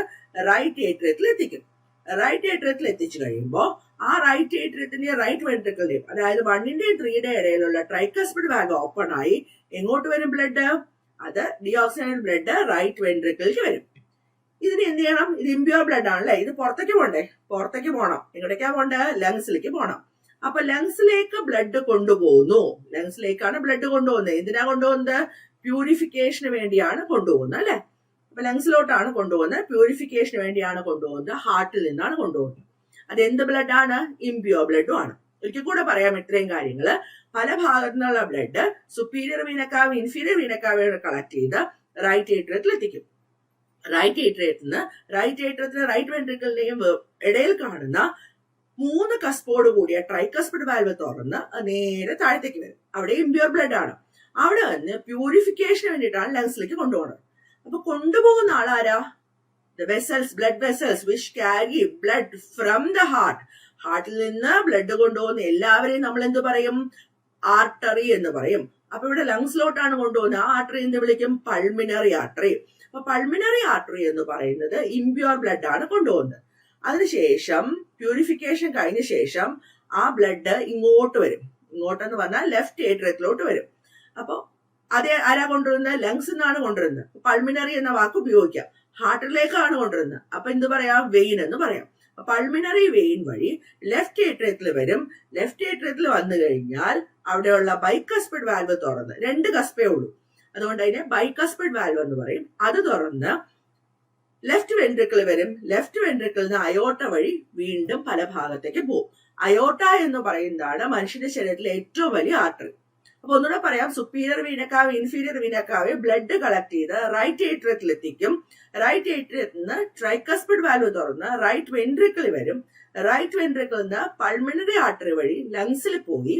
റൈറ്റ് ഏട്രിയത്തിൽ എത്തിക്കും. റൈറ്റ് ഏട്രിയത്തിൽ എത്തിച്ചു കഴിയുമ്പോൾ ആ റൈറ്റ് ഏട്രിയത്തിന്റെ റൈറ്റ് വെൻട്രിക്കിളിന്റെയും അതായത് 1-ന്റെയും 3-യുടെയും ഇടയിലുള്ള ട്രൈക്കസ്പിഡ് വാൽവ് ഓപ്പൺ ആയി എങ്ങോട്ട് വരും ബ്ലഡ്? അത് ഡിയോക്സിനേറ്റഡ് ബ്ലഡ് റൈറ്റ് വെൻട്രിക്കിളിലേക്ക് വരും. ഇതിന് എന്ത് ചെയ്യണം? ഇത് ഇംപ്യൂർ ബ്ലഡ് ആണല്ലേ, ഇത് പുറത്തേക്ക് പോണ്ടേ? പുറത്തേക്ക് പോകണം. എങ്ങോട്ടേക്കാ പോണ്ടേ? ലങ്സിലേക്ക് പോകണം. അപ്പൊ ലങ്സിലേക്ക് ബ്ലഡ് കൊണ്ടുപോകുന്നു. ലങ്സിലേക്കാണ് ബ്ലഡ് കൊണ്ടുപോകുന്നത്. എന്തിനാ കൊണ്ടുപോകുന്നത്? പ്യൂരിഫിക്കേഷന് വേണ്ടിയാണ് കൊണ്ടുപോകുന്നത് അല്ലെ. അപ്പൊ ലങ്സിലോട്ടാണ് കൊണ്ടുപോകുന്നത്, പ്യൂരിഫിക്കേഷന് വേണ്ടിയാണ് കൊണ്ടുപോകുന്നത്. ഹാർട്ടിൽ നിന്നാണ് കൊണ്ടുപോകുന്നത്. അത് എന്ത് ബ്ലഡ് ആണ്? ഇംപ്യൂർ ബ്ലഡും ആണ്. ഒരിക്കൽ കൂടെ പറയാം ഇത്രയും കാര്യങ്ങള്. പല ഭാഗത്തു നിന്നുള്ള ബ്ലഡ് സുപ്പീരിയർ വീനക്കാവ് ഇൻഫീരിയർ വീനക്കാവയോട് കളക്ട് ചെയ്ത് റൈറ്റ് ഏട്രിയത്തിൽ എത്തിക്കും. റൈറ്റ് ഏട്രിയത്തിന് റൈറ്റ് വെൻട്രിക്കിളിന്റെയും ഇടയിൽ കാണുന്ന 3 കസ്പോട് കൂടിയ ട്രൈകസ്പിഡ് വാൽവ് തുറന്ന് നേരെ താഴത്തേക്ക് വരും. അവിടെ ഇംപ്യൂർ ബ്ലഡ് ആണ്. അവിടെ വന്ന് പ്യൂരിഫിക്കേഷന് വേണ്ടിയിട്ടാണ് ലങ്സിലേക്ക് കൊണ്ടുപോകുന്നത്. അപ്പൊ കൊണ്ടുപോകുന്ന ആളാരാ? blood vessels which carry blood from the heart. ഹാർട്ടിൽ നിന്ന് ബ്ലഡ് കൊണ്ടുപോകുന്ന എല്ലാവരെയും നമ്മൾ എന്ത് പറയും? ആർട്ടറി എന്ന് പറയും. അപ്പൊ ഇവിടെ ലങ്സിലോട്ടാണ് കൊണ്ടുപോകുന്നത്. ആ ആർട്ടറി എന്ന് വിളിക്കും പൾമിനറി ആർട്ടറി. അപ്പൊ പൾമിനറി ആർട്ടറി എന്ന് പറയുന്നത് ഇംപ്യൂർ ബ്ലഡ് ആണ് കൊണ്ടുപോകുന്നത്. അതിനുശേഷം പ്യൂരിഫിക്കേഷൻ കഴിഞ്ഞ ശേഷം ആ ബ്ലഡ് ഇങ്ങോട്ട് വരും. ഇങ്ങോട്ടെന്ന് പറഞ്ഞാൽ ലെഫ്റ്റ് ഏട്രിയത്തിലോട്ട് വരും. അപ്പൊ അതേ ആരാ കൊണ്ടുവരുന്നത്? ലങ്സ് നിന്നാണ് കൊണ്ടുവരുന്നത്. പൾമിനറി എന്ന വാക്ക് ഉപയോഗിക്കാം. ഹാർട്ടിലേക്കാണ് കൊണ്ടുവരുന്നത്. അപ്പൊ എന്ത് പറയാം? വെയിൻ എന്ന് പറയാം. പൾമിനറി വെയിൻ വഴി ലെഫ്റ്റ് ഏട്രിയത്തിൽ വരും. ലെഫ്റ്റ് ഏട്രിയത്തിൽ വന്നു കഴിഞ്ഞാൽ അവിടെയുള്ള ബൈകസ്പിഡ് വാൽവ് തുറന്ന്, 2 കസ്പേ ഉള്ളൂ, അതുകൊണ്ട് അതിനെ ബൈകസ്പിഡ് വാൽവ് എന്ന് പറയും. അത് തുറന്ന് ലെഫ്റ്റ് വെൻട്രിക്കിൾ വരും. ലെഫ്റ്റ് വെൻട്രിക്കിളിൽ നിന്ന് അയോട്ട വഴി വീണ്ടും പല ഭാഗത്തേക്ക് പോകും. അയോട്ട എന്ന് പറയുന്നതാണ് മനുഷ്യന്റെ ശരീരത്തിലെ ഏറ്റവും വലിയ ആർട്ടറി. അപ്പൊ ഒന്നുകൂടെ പറയാം. സുപ്പീരിയർ വീനക്കാവ് ഇൻഫീരിയർ വീനക്കാവ് ബ്ലഡ് കളക്ട് ചെയ്ത് റൈറ്റ് ഏട്രിയത്തിൽ എത്തിക്കും. റൈറ്റ് ഏട്രിയത്തിൽ നിന്ന് ട്രൈകസ്പിഡ് വാൽവ് തുറന്ന് റൈറ്റ് വെൻട്രിക്കിൾ വരും. റൈറ്റ് വെൻട്രിക്കിളിൽ നിന്ന് പൾമിനറി ആർട്ടറി വഴി ലങ്സിൽ പോയി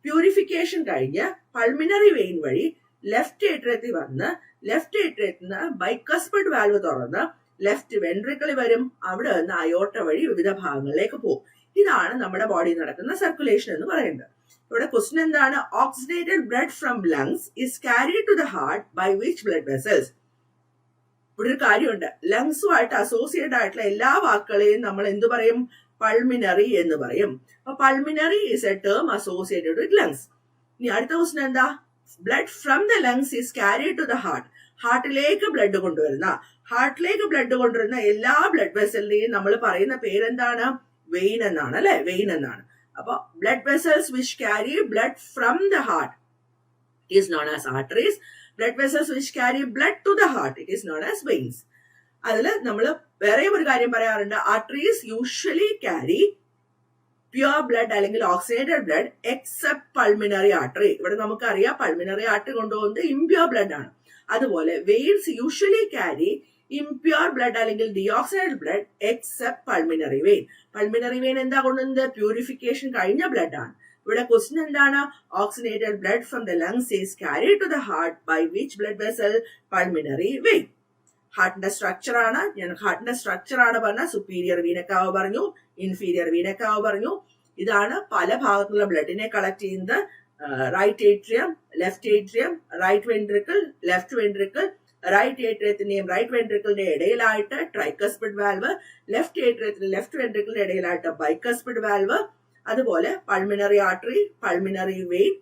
പ്യൂരിഫിക്കേഷൻ കഴിഞ്ഞ് പൾമിനറി വെയിൻ വഴി ലെഫ്റ്റ് ഏട്രിയത്തിൽ വന്ന് ലെഫ്റ്റ് ഏട്രിയത്തിൽ നിന്ന് ബൈകസ്പിഡ് വാൽവ് തുറന്ന് ലെഫ്റ്റ് വെൻട്രിക്കിൾ വരും. അവിടെ നിന്ന് അയോട്ട വഴി വിവിധ ഭാഗങ്ങളിലേക്ക് പോകും. ഇതാണ് നമ്മുടെ ബോഡിയിൽ നടക്കുന്ന സർക്കുലേഷൻ എന്ന് പറയുന്നത്. ഇവിടെ ക്വസ്റ്റ്യൻ എന്താണ്? Oxidated blood from lungs is carried to the heart by which blood vessels. ഇവിടെ ഒരു കാര്യമുണ്ട്. ലങ്സുമായിട്ട് അസോസിയേറ്റഡ് ആയിട്ടുള്ള എല്ലാ വാക്കുകളെയും നമ്മൾ എന്ത് പറയും? പൾമിനറി എന്ന് പറയും. അപ്പൊ pulmonary is a term associated with lungs. ഇനി അടുത്ത ക്വസ്റ്റ്യൻ എന്താ? Blood from the lungs is carried to the heart. ഹാർട്ടിലേക്ക് ബ്ലഡ് കൊണ്ടുവരുന്ന എല്ലാ ബ്ലഡ് വെസലിനെയും നമ്മൾ പറയുന്ന പേരെന്താണ്? വെയിൻ എന്നാണ് അല്ലെ. വെയിൻ എന്നാണ്. അപ്പൊ blood vessels which carry blood from the heart is known as arteries. Blood vessels which carry blood to the heart it is known as veins. അതില് നമ്മൾ വേറെ ഒരു കാര്യം പറയാറുണ്ട്. Arteries usually carry pure blood അല്ലെങ്കിൽ oxidated blood except pulmonary artery. ഇവിടെ നമുക്കറിയാം pulmonary artery കൊണ്ടുപോകുന്നത് ഇംപ്യുവർ ബ്ലഡ് ആണ്. അതുപോലെ veins usually carry impure blood അല്ലെങ്കിൽ deoxygenated blood except pulmonary vein. Pulmonary vein എന്താ കൊണ്ടുവന്നത്? പ്യൂരിഫിക്കേഷൻ കഴിഞ്ഞ ബ്ലഡ് ആണ്. ഇവിടെ ക്വസ്റ്റ്യൻ എന്താണ്? Oxidated blood from the lungs is carried to the heart by which blood vessel? Pulmonary vein. ഹാർട്ടിന്റെ structure ആണ്. ഞാൻ ഹാർട്ടിന്റെ സ്ട്രക്ചർ ആണ് പറഞ്ഞ സുപ്പീരിയർ വീനക്കാവ് പറഞ്ഞു, ഇൻഫീരിയർ വീനക്കാവ് പറഞ്ഞു. ഇതാണ് പല ഭാഗത്തുള്ള ബ്ലഡിനെ കളക്ട് ചെയ്യുന്നത്. Right atrium, left atrium, right ventricle, left ventricle, right ഏട്രിയത്തിന്റെയും റൈറ്റ് വെൻട്രിക്കിളിന്റെ ഇടയിലായിട്ട് ട്രൈകസ്പിഡ് വാൽവ്, ലെഫ്റ്റ് ഏട്രിയത്തിന് ലെഫ്റ്റ് വെൻട്രിക്കിളിന്റെ ഇടയിലായിട്ട് ബൈകസ്പിഡ് വാൽവ്, അതുപോലെ പൾമിനറി ആർട്ടറി, പൾമിനറി വെയിൻ,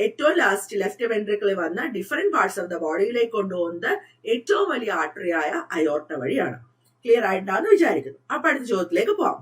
ഏറ്റവും ലാസ്റ്റ് ലെഫ്റ്റ് വെൻട്രിക്കിളിൽ വന്ന ഡിഫറെന്റ് പാർട്സ് ഓഫ് ദ ബോഡിയിലേക്ക് കൊണ്ടുപോകുന്നത് ഏറ്റവും വലിയ ആർട്ടറിയായ അയോർട്ട വഴിയാണ്. ക്ലിയർ ആയിട്ടാന്ന് വിചാരിക്കുന്നു. അപ്പൊ അടുത്ത ചോദ്യത്തിലേക്ക് പോവാം.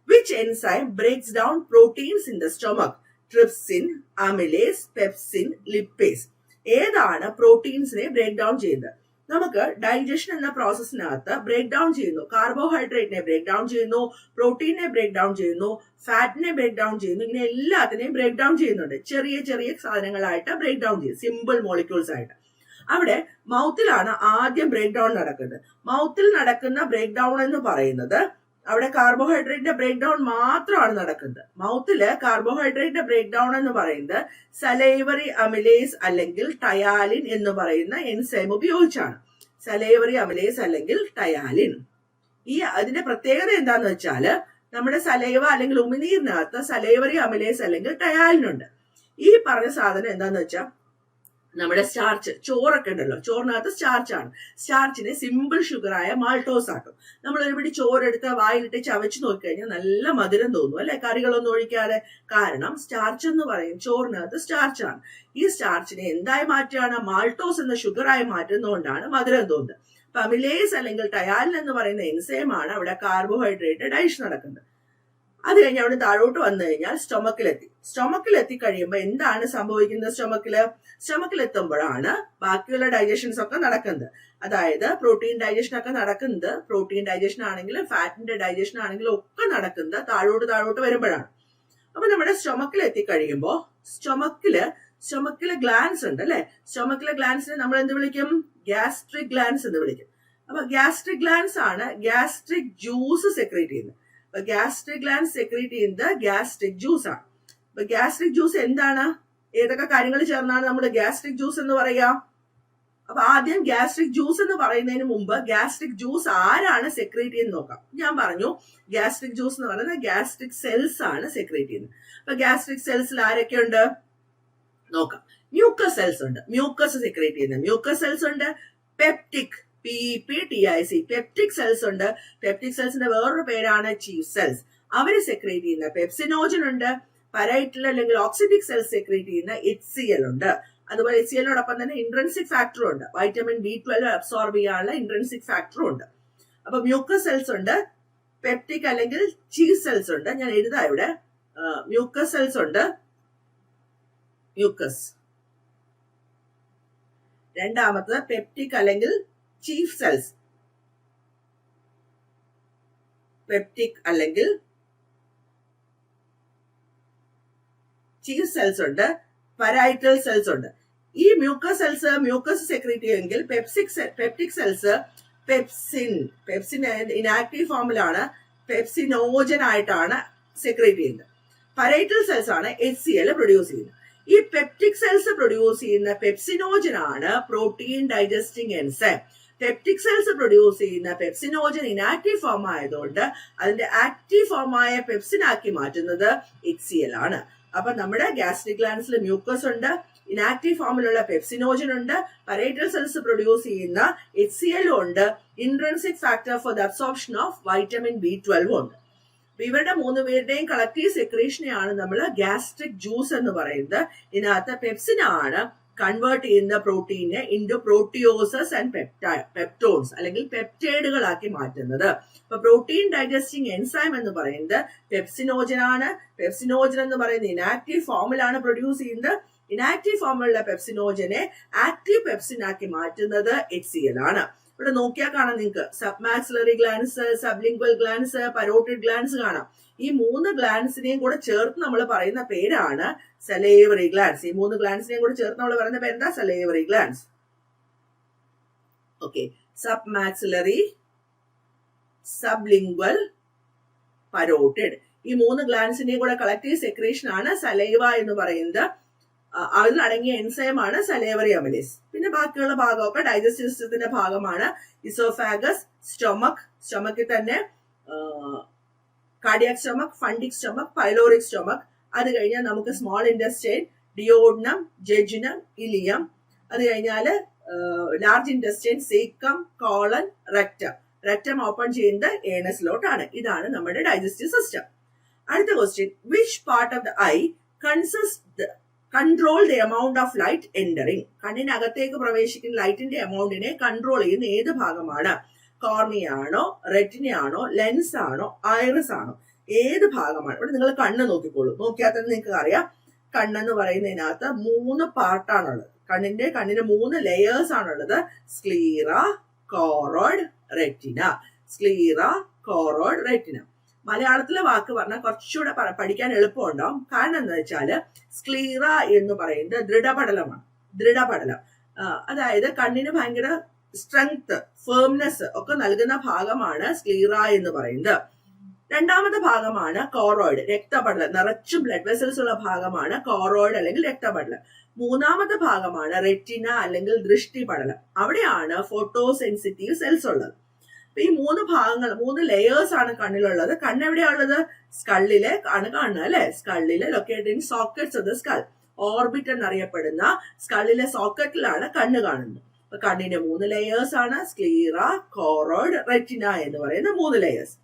Which enzyme breaks down proteins in the stomach? Trypsin, amylase, pepsin, lipase. ഏതാണ് പ്രോട്ടീൻസിനെ ബ്രേക്ക് ഡൗൺ ചെയ്യുന്നത്? നമുക്ക് ഡൈജഷൻ എന്ന പ്രോസസ്സിനകത്ത് ബ്രേക്ക് ഡൗൺ ചെയ്യുന്നു. കാർബോഹൈഡ്രേറ്റിനെ ബ്രേക്ക് ഡൗൺ ചെയ്യുന്നു, പ്രോട്ടീനെ ബ്രേക്ക് ഡൗൺ ചെയ്യുന്നു, ഫാറ്റിനെ ബ്രേക്ക് ഡൗൺ ചെയ്യുന്നു. ഇങ്ങനെ എല്ലാത്തിനെയും ബ്രേക്ക് ഡൗൺ ചെയ്യുന്നുണ്ട്. ചെറിയ ചെറിയ സാധനങ്ങളായിട്ട് ബ്രേക്ക് ഡൗൺ ചെയ്യും, സിമ്പിൾ മോളിക്യൂൾസ് ആയിട്ട്. അവിടെ മൗത്തിലാണ് ആദ്യം ബ്രേക്ക് ഡൗൺ നടക്കുന്നത്. മൗത്തിൽ നടക്കുന്ന ബ്രേക്ക് ഡൗൺ എന്ന് പറയുന്നത് അവിടെ കാർബോഹൈഡ്രേറ്റിന്റെ ബ്രേക്ക് ഡൗൺ മാത്രമാണ് നടക്കുന്നത്. മൗത്തില് കാർബോഹൈഡ്രേറ്റിന്റെ ബ്രേക്ക് ഡൗൺ എന്ന് പറയുന്നത് സലൈവറി അമിലേസ് അല്ലെങ്കിൽ ടയാലിൻ എന്ന് പറയുന്ന എൻസൈം ഉപയോഗിച്ചാണ്. സലൈവറി അമിലേസ് അല്ലെങ്കിൽ ടയാലിൻ. അതിന്റെ പ്രത്യേകത എന്താന്ന് വെച്ചാല് നമ്മുടെ സലൈവ അല്ലെങ്കിൽ ഉമിനീരിനകത്ത് സലൈവറി അമിലേസ് അല്ലെങ്കിൽ ടയാലിനുണ്ട്. ഈ പറഞ്ഞ സാധനം എന്താന്ന് വെച്ചാൽ നമ്മുടെ സ്റ്റാർച്ച്, ചോറൊക്കെ ഉണ്ടല്ലോ, ചോറിനകത്ത് സ്റ്റാർച്ചാണ്. സ്റ്റാർച്ചിനെ സിമ്പിൾ ഷുഗറായ മാൾട്ടോസ് ആക്കും. നമ്മൾ ഒരുപിടി ചോറെടുത്ത് വായിലിട്ട് ചവച്ച് നോക്കിക്കഴിഞ്ഞാൽ നല്ല മധുരം തോന്നും അല്ലെ, കറികളൊന്നും ഒഴിക്കാതെ. കാരണം സ്റ്റാർച്ച് എന്ന് പറയും ചോറിനകത്ത് സ്റ്റാർച്ചാണ്. ഈ സ്റ്റാർച്ചിനെ എന്തായി മാറ്റുകയാണ്? മാൾട്ടോസ് എന്ന ഷുഗറായി മാറ്റുന്നതുകൊണ്ടാണ് മധുരം തോന്നുന്നത്. അപ്പൊ അമിലേസ് അല്ലെങ്കിൽ ടയാലിൻ എന്ന് പറയുന്ന എൻസൈമാണ് അവിടെ കാർബോഹൈഡ്രേറ്റ് ഡൈജഷൻ നടക്കുന്നത്. അത് കഴിഞ്ഞ് അവിടെ താഴോട്ട് വന്നു കഴിഞ്ഞാൽ സ്റ്റൊമക്കിലെത്തി കഴിയുമ്പോൾ എന്താണ് സംഭവിക്കുന്നത്? സ്റ്റൊമക്കിലെത്തുമ്പോഴാണ് ബാക്കിയുള്ള ഡൈജഷൻസ് ഒക്കെ നടക്കുന്നത്. അതായത് പ്രോട്ടീൻ ഡൈജഷൻ ഒക്കെ നടക്കുന്നത്, പ്രോട്ടീൻ ഡൈജഷൻ ആണെങ്കിലും ഫാറ്റിന്റെ ഡൈജഷൻ ആണെങ്കിലും ഒക്കെ നടക്കുന്നത് താഴോട്ട് വരുമ്പോഴാണ്. അപ്പൊ നമ്മുടെ സ്റ്റൊമക്കിലെത്തി കഴിയുമ്പോൾ സ്റ്റൊമക്കിലെ ഗ്ലാൻസ് ഉണ്ട് അല്ലെ. സ്റ്റൊമക്കിലെ ഗ്ലാൻസിനെ നമ്മൾ എന്ത് വിളിക്കും? ഗ്യാസ്ട്രിക് ഗ്ലാൻസ് എന്ന് വിളിക്കും. അപ്പൊ ഗ്യാസ്ട്രിക് ഗ്ലാൻസ് ആണ് ഗ്യാസ്ട്രിക് ജ്യൂസ് സെക്രീറ്റ് ചെയ്യുന്നത്. അപ്പൊ ഗ്യാസ്ട്രിക് ഗ്ലാൻഡ് സെക്രീറ്റ് ചെയ്യുന്നത് ഗ്യാസ്ട്രിക് ജ്യൂസ് ആണ്. അപ്പൊ ഗ്യാസ്ട്രിക് ജ്യൂസ് എന്താണ്? ഏതൊക്കെ കാര്യങ്ങൾ ചേർന്നാണ് നമ്മൾ ഗ്യാസ്ട്രിക് ജ്യൂസ് എന്ന് പറയാ? അപ്പൊ ആദ്യം ഗ്യാസ്ട്രിക് ജ്യൂസ് എന്ന് പറയുന്നതിന് മുമ്പ് ഗ്യാസ്ട്രിക് ജ്യൂസ് ആരാണ് സെക്രീറ്റ് ചെയ്യുന്നത് നോക്കാം. ഞാൻ പറഞ്ഞു ഗ്യാസ്ട്രിക് ജ്യൂസ് എന്ന് പറയുന്നത് ഗ്യാസ്ട്രിക് സെൽസ് ആണ് സെക്രീറ്റ് ചെയ്യുന്നത്. അപ്പൊ ഗ്യാസ്ട്രിക് സെൽസിൽ ആരൊക്കെ ഉണ്ട് നോക്കാം. മ്യൂക്കസ് സെൽസ് ഉണ്ട്, മ്യൂക്കസ് സെക്രീറ്റ് ചെയ്യുന്നത്. മ്യൂക്കസ് സെൽസ് ഉണ്ട്. പെപ്റ്റിക്, PEPTIC, പെപ്റ്റിക് സെൽസ് ഉണ്ട്. പെപ്റ്റിക് സെൽസിന്റെ വേറൊരു പേരാണ് ചീഫ് സെൽസ്. അവര് സെക്രീറ്റ് ചെയ്യുന്ന പെപ്സിനോജൻ ഉണ്ട്. പരൈറ്റൽ അല്ലെങ്കിൽ ഓക്സിറ്റിക് സെൽസ് സെക്രീറ്റ് ചെയ്യുന്ന HCl ഉണ്ട്. അതുപോലെ HCLോടൊപ്പം തന്നെ ഇൻട്രൻസിക് ഫാക്ടറും ഉണ്ട്. വൈറ്റമിൻ B12 അബ്സോർബ് ചെയ്യാനുള്ള ഇൻട്രൻസിക് ഫാക്ടറും ഉണ്ട്. അപ്പൊ മ്യൂക്കസ് സെൽസ് ഉണ്ട്, പെപ്റ്റിക് അല്ലെങ്കിൽ ചീഫ് സെൽസ് ഉണ്ട്. ഞാൻ എഴുതാം ഇവിടെ. മ്യൂക്കസ് സെൽസ് ഉണ്ട്, മ്യൂക്കസ്. രണ്ടാമത്തത് പെപ്റ്റിക് അല്ലെങ്കിൽ ചീഫ് സെൽസ്, പെപ്റ്റിക് അല്ലെങ്കിൽ ചീഫ് സെൽസ് ഉണ്ട്, പരൈറ്റൽ സെൽസ് ഉണ്ട്. ഈ മ്യൂക്കസ് സെക്രീറ്റ് ചെയ്യുമെങ്കിൽ പെപ്റ്റിക് സെൽസ് പെപ്സിൻ ഇനാക്റ്റീവ് ഫോമിലാണ് പെപ്സിനോജൻ ആയിട്ടാണ് സെക്രീറ്റ് ചെയ്യുന്നത്. പരൈറ്റൽ സെൽസ് ആണ് HCl പ്രൊഡ്യൂസ് ചെയ്യുന്നത്. ഈ പെപ്റ്റിക് സെൽസ് പ്രൊഡ്യൂസ് ചെയ്യുന്ന പെപ്സിനോജൻ ആണ് protein digesting enzyme. Peptic cells produce ചെയ്യുന്ന പെപ്സിനോജൻ ഇനാക്റ്റീവ് ഫോം ആയതുകൊണ്ട് അതിന്റെ ആക്റ്റീവ് ഫോമായ പെപ്സിനാക്കി മാറ്റുന്നത് HCl ആണ്. അപ്പൊ നമ്മുടെ ഗ്യാസ്ട്രിക് ഗ്ലാൻഡ്സിൽ മ്യൂക്കസ് ഉണ്ട്, ഇനാക്റ്റീവ് ഫോമിലുള്ള പെപ്സിനോജൻ ഉണ്ട്, പരൈറ്റൽ സെൽസ് പ്രൊഡ്യൂസ് ചെയ്യുന്ന HCl ഉണ്ട്, intrinsic factor for the absorption of vitamin B12 ഉണ്ട്. ഇവരുടെ 3 പേരുടെയും കളക്റ്റീവ് സെക്രീഷനെയാണ് നമ്മൾ ഗ്യാസ്ട്രിക് ജ്യൂസ് എന്ന് പറയുന്നത്. ഇതിനകത്ത് പെപ്സിനാണ് കൺവേർട്ട് ചെയ്യുന്ന പ്രോട്ടീനെ ഇൻറ്റു പ്രോട്ടിയോസസ് ആൻഡ് പെപ്റ്റോൺസ് അല്ലെങ്കിൽ പെപ്റ്റൈഡുകളാക്കി മാറ്റുന്നത്. അപ്പൊ പ്രോട്ടീൻ ഡൈജസ്റ്റിംഗ് എൻസൈം എന്ന് പറയുന്നത് പെപ്സിനോജൻ ആണ്. പെപ്സിനോജൻ എന്ന് പറയുന്നത് ഇനാക്റ്റീവ് ഫോമിലാണ് പ്രൊഡ്യൂസ് ചെയ്യുന്നത്. ഇനാക്റ്റീവ് ഫോമിലുള്ള പെപ്സിനോജനെ ആക്റ്റീവ് പെപ്സിനാക്കി മാറ്റുന്നത് HCl ആണ്. ഇവിടെ നോക്കിയാൽ കാണാം നിങ്ങൾക്ക് submaxillary glands, sublingual glands, parotid glands കാണാം. ഈ 3 ഗ്ലാൻസിനെയും കൂടെ ചേർത്ത് നമ്മൾ പറയുന്ന പേരാണ് സലൈവറി ഗ്ലാൻസ്. ഈ 3 ഗ്ലാൻസിനെയും കൂടെ ചേർത്ത് നമ്മൾ പറയുന്ന പേരെന്താ? Salivary glands. Okay, submaxillary, sublingual, parotid. ഈ 3 ഗ്ലാൻസിന്റെയും കൂടെ കളക്റ്റീവ് സെക്രീഷൻ ആണ് സലൈവ എന്ന് പറയുന്നത്. അതിലടങ്ങിയ എൻസൈമാണ് സലൈവറി അമിലേസ്. പിന്നെ ബാക്കിയുള്ള ഭാഗമൊക്കെ ഡൈജസ്റ്റീവ് സിസ്റ്റത്തിന്റെ ഭാഗമാണ്. ഇസോഫാഗസ്, സ്റ്റൊമക്കിൽ തന്നെ cardiac stomach, fundic stomach, pyloric stomach. അത് കഴിഞ്ഞാൽ നമുക്ക് small intestine, duodenum, jejunum, ileum. അത് കഴിഞ്ഞാൽ large intestine, caecum, colon, rectum open ചെയ്യുന്നത് ഏണസിലോട്ടാണ്. ഇതാണ് നമ്മുടെ ഡൈജസ്റ്റീവ് സിസ്റ്റം. അടുത്ത question, which part of the eye control the amount of light entering? കണ്ണിനകത്തേക്ക് പ്രവേശിക്കുന്ന ലൈറ്റിന്റെ എമൗണ്ടിനെ കൺട്രോൾ ചെയ്യുന്ന ഏത് ഭാഗമാണ്? കോർണിയാണോ, റെറ്റിനയാണോ, ലെൻസ് ആണോ, ഐറിസ് ആണോ? ഏത് ഭാഗമാണ്? ഇവിടെ നിങ്ങൾ കണ്ണ് നോക്കിക്കോളൂ. നോക്കിയാൽ തന്നെ നിങ്ങൾക്ക് അറിയാം കണ്ണെന്ന് പറയുന്നതിനകത്ത് 3 പാർട്ടാണുള്ളത്. കണ്ണിന് 3 ലെയേഴ്സ് ആണുള്ളത്. Sclera, choroid, retina. Sclera, choroid, retina. മലയാളത്തിലെ വാക്ക് പറഞ്ഞാൽ കുറച്ചുകൂടെ പഠിക്കാൻ എളുപ്പമുണ്ടാവും. കാരണം എന്താ വെച്ചാല് സ്ക്ലീറ എന്ന് പറയുന്നത് ദൃഢപടലമാണ്. ദൃഢപടലം അതായത് കണ്ണിന് ഭയങ്കര സ്ട്രെങ്ത്, ഫേംനെസ് ഒക്കെ നൽകുന്ന ഭാഗമാണ് സ്ക്ലീറ എന്ന് പറയുന്നത്. രണ്ടാമത്തെ ഭാഗമാണ് കോറോയിഡ്, രക്തപടലം. നിറച്ചും ബ്ലഡ് വെസൽസ് ഉള്ള ഭാഗമാണ് കോറോയിഡ് അല്ലെങ്കിൽ രക്തപടലം. മൂന്നാമത്തെ ഭാഗമാണ് റെറ്റിന അല്ലെങ്കിൽ ദൃഷ്ടിപടലം. അവിടെയാണ് ഫോട്ടോ സെൻസിറ്റീവ് സെൽസ് ഉള്ളത്. അപ്പൊ ഈ 3 ഭാഗങ്ങൾ, 3 ലെയേഴ്സ് ആണ് കണ്ണിലുള്ളത്. കണ്ണെവിടെയാ ഉള്ളത്? സ്കള്ളിലെ ആണ് കാണുന്നത് അല്ലെ? സ്കള്ളിലെ located in sockets of the skull. Orbit എന്നറിയപ്പെടുന്ന സ്കള്ളിലെ സോക്കറ്റിലാണ് കണ്ണ് കാണുന്നത്. അപ്പൊ കണ്ണിന്റെ 3 ലെയേഴ്സ് ആണ് സ്ക്ലീറ, കോറോയിഡ്, റെറ്റിന എന്ന് പറയുന്ന 3 ലെയേഴ്സ്.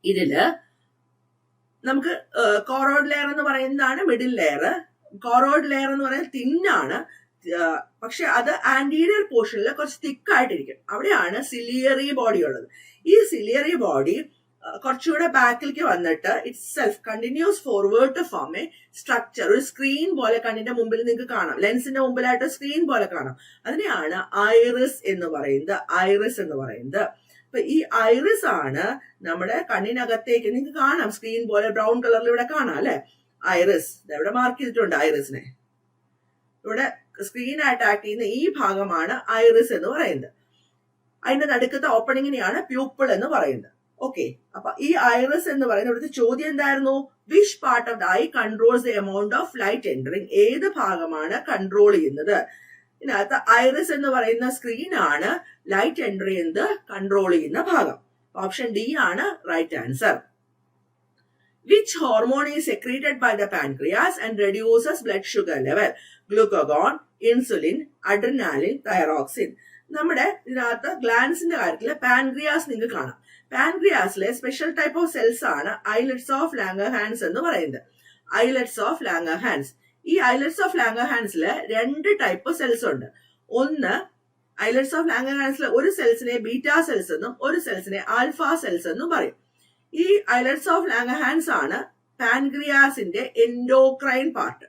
ഇതില് നമുക്ക് കോറോയിഡ് ലെയർ എന്ന് പറയുന്നതാണ് മിഡിൽ ലെയർ. കോറോയിഡ് ലെയർ എന്ന് പറയുന്നത് തിന്നാണ്, പക്ഷെ അത് ആന്റീരിയർ പോർഷനിൽ കുറച്ച് തിക്കായിട്ടിരിക്കും. അവിടെയാണ് സിലിയറി ബോഡി ഉള്ളത്. ഈ സിലിയറി ബോഡി കുറച്ചുകൂടെ ബാക്കിലേക്ക് വന്നിട്ട് itself continues forward to form a structure. ഒരു സ്ക്രീൻ പോലെ കണ്ണിന്റെ മുമ്പിൽ നിങ്ങൾക്ക് കാണാം, ലെൻസിന്റെ മുമ്പിലായിട്ട് സ്ക്രീൻ പോലെ കാണാം. അതിനെയാണ് ഐറിസ് എന്ന് പറയുന്നത്. ഐറിസ് എന്ന് പറയുന്നത്. അപ്പൊ ഈ ഐറിസ് ആണ് നമ്മുടെ കണ്ണിനകത്തേക്ക് നിങ്ങൾക്ക് കാണാം, സ്ക്രീൻ പോലെ ബ്രൗൺ കളറിൽ ഇവിടെ കാണാം അല്ലെ? ഐറിസ് ഇവിടെ മാർക്ക് ചെയ്തിട്ടുണ്ട്. ഐറിസിനെ ഇവിടെ സ്ക്രീനായിട്ട് ആക്ട് ചെയ്യുന്ന ഈ ഭാഗമാണ് ഐറിസ് എന്ന് പറയുന്നത്. അതിന്റെ നടുക്കത്തെ ഓപ്പണിങ്ങിനെയാണ് പ്യൂപ്പിൾ എന്ന് പറയുന്നത്. ഓക്കെ, അപ്പൊ ഈ ഐറിസ് എന്ന് പറയുന്ന ഇവിടുത്തെ ചോദ്യം എന്തായിരുന്നു? Which part of the eye controls the amount of light entering? ഏത് ഭാഗമാണ് കൺട്രോൾ ചെയ്യുന്നത്? ഇതിനകത്ത് ഐറിസ് എന്ന് പറയുന്ന സ്ക്രീനാണ് ലൈറ്റ് എൻറ്റർ ചെയ്യുന്നത് കൺട്രോൾ ചെയ്യുന്ന ഭാഗം. ഓപ്ഷൻ ഡി ആണ് right answer. Which hormone is secreted by the pancreas and reduces blood sugar level? Glucagon, insulin, adrenaline, thyroxine. നമ്മുടെ ഇതിനകത്ത് ഗ്ലാൻസിന്റെ കാര്യത്തില് പാൻക്രിയാസ് നിങ്ങൾക്ക് കാണാം. പാൻക്രിയാസിലെ സ്പെഷ്യൽ ടൈപ്പ് ഓഫ് സെൽസ് ആണ് ഐലറ്റ്സ് ഓഫ് ലാംഗർഹാൻസ് എന്ന് പറയുന്നത്. Islets of Langerhans. ഈ ഐലറ്റ്സ് ഓഫ് ലാംഗർഹാൻസില് 2 ടൈപ്പ് സെൽസ് ഉണ്ട്. ഒന്ന്, ഐലറ്റ്സ് ഓഫ് ലാംഗർഹാൻസിലെ ഒരു സെൽസിനെ ബീറ്റാ സെൽസ് എന്നും ഒരു സെൽസിനെ ആൽഫ സെൽസ് എന്നും പറയും. ഈ ഐലറ്റ്സ് ഓഫ് ലാംഗർഹാൻസ് ആണ് പാൻക്രിയാസിന്റെ എൻഡോക്രൈൻ പാർട്ട്.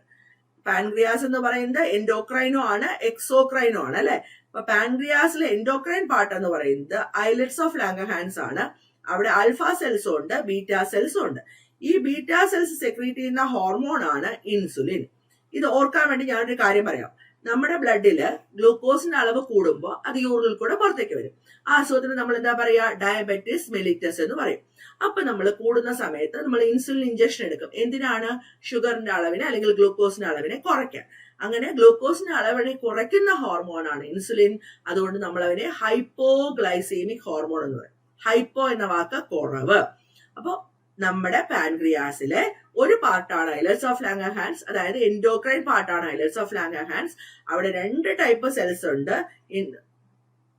പാൻക്രിയാസ് എന്ന് പറയുന്നത് എൻഡോക്രൈനോ ആണ്, എക്സോക്രൈനോ ആണ് അല്ലെ? അപ്പൊ പാൻക്രിയാസിലെ എൻഡോക്രൈൻ പാർട്ട് എന്ന് പറയുന്നത് ഐലറ്റ്സ് ഓഫ് ലാംഗർഹാൻസ് ആണ്. അവിടെ ആൽഫ സെൽസും ഉണ്ട്, ബീറ്റാ സെൽസും ഉണ്ട്. ഈ ബീറ്റാ സെൽസ് സെക്രീറ്റ് ചെയ്യുന്ന ഹോർമോൺ ആണ് ഇൻസുലിൻ. ഇത് ഓർക്കാൻ വേണ്ടി ഞാനൊരു കാര്യം പറയാം. നമ്മുടെ ബ്ലഡില് ഗ്ലൂക്കോസിന്റെ അളവ് കൂടുമ്പോൾ അത് യൂറിനിൽ കൂടെ പുറത്തേക്ക് വരും. ആ അസുഖത്തിന് നമ്മൾ എന്താ പറയാ? ഡയബറ്റിസ് മെലിറ്റസ് എന്ന് പറയും. അപ്പൊ നമ്മൾ കൂടുന്ന സമയത്ത് നമ്മൾ ഇൻസുലിൻ ഇഞ്ചക്ഷൻ എടുക്കും. എന്തിനാണ്? ഷുഗറിന്റെ അളവിനെ അല്ലെങ്കിൽ ഗ്ലൂക്കോസിന്റെ അളവിനെ കുറയ്ക്കാൻ. അങ്ങനെ ഗ്ലൂക്കോസിന്റെ അളവിനെ കുറയ്ക്കുന്ന ഹോർമോണാണ് ഇൻസുലിൻ. അതുകൊണ്ട് നമ്മൾ അവനെ ഹൈപ്പോഗ്ലൈസീമിക് ഹോർമോൺ എന്ന് പറയും. ഹൈപ്പോ എന്ന വാക്ക് കുറവ്. അപ്പൊ നമ്മുടെ പാൻക്രിയാസിലെ ഒരു പാർട്ടാണ് ഐലറ്റ്സ് ഓഫ് ലാംഗർഹാൻസ്, അതായത് എൻഡോക്രൈൻ പാർട്ടാണ് ഐലറ്റ്സ് ഓഫ് ലാംഗർഹാൻസ്. അവിടെ 2 ടൈപ്പ് സെൽസ് ഉണ്ട്,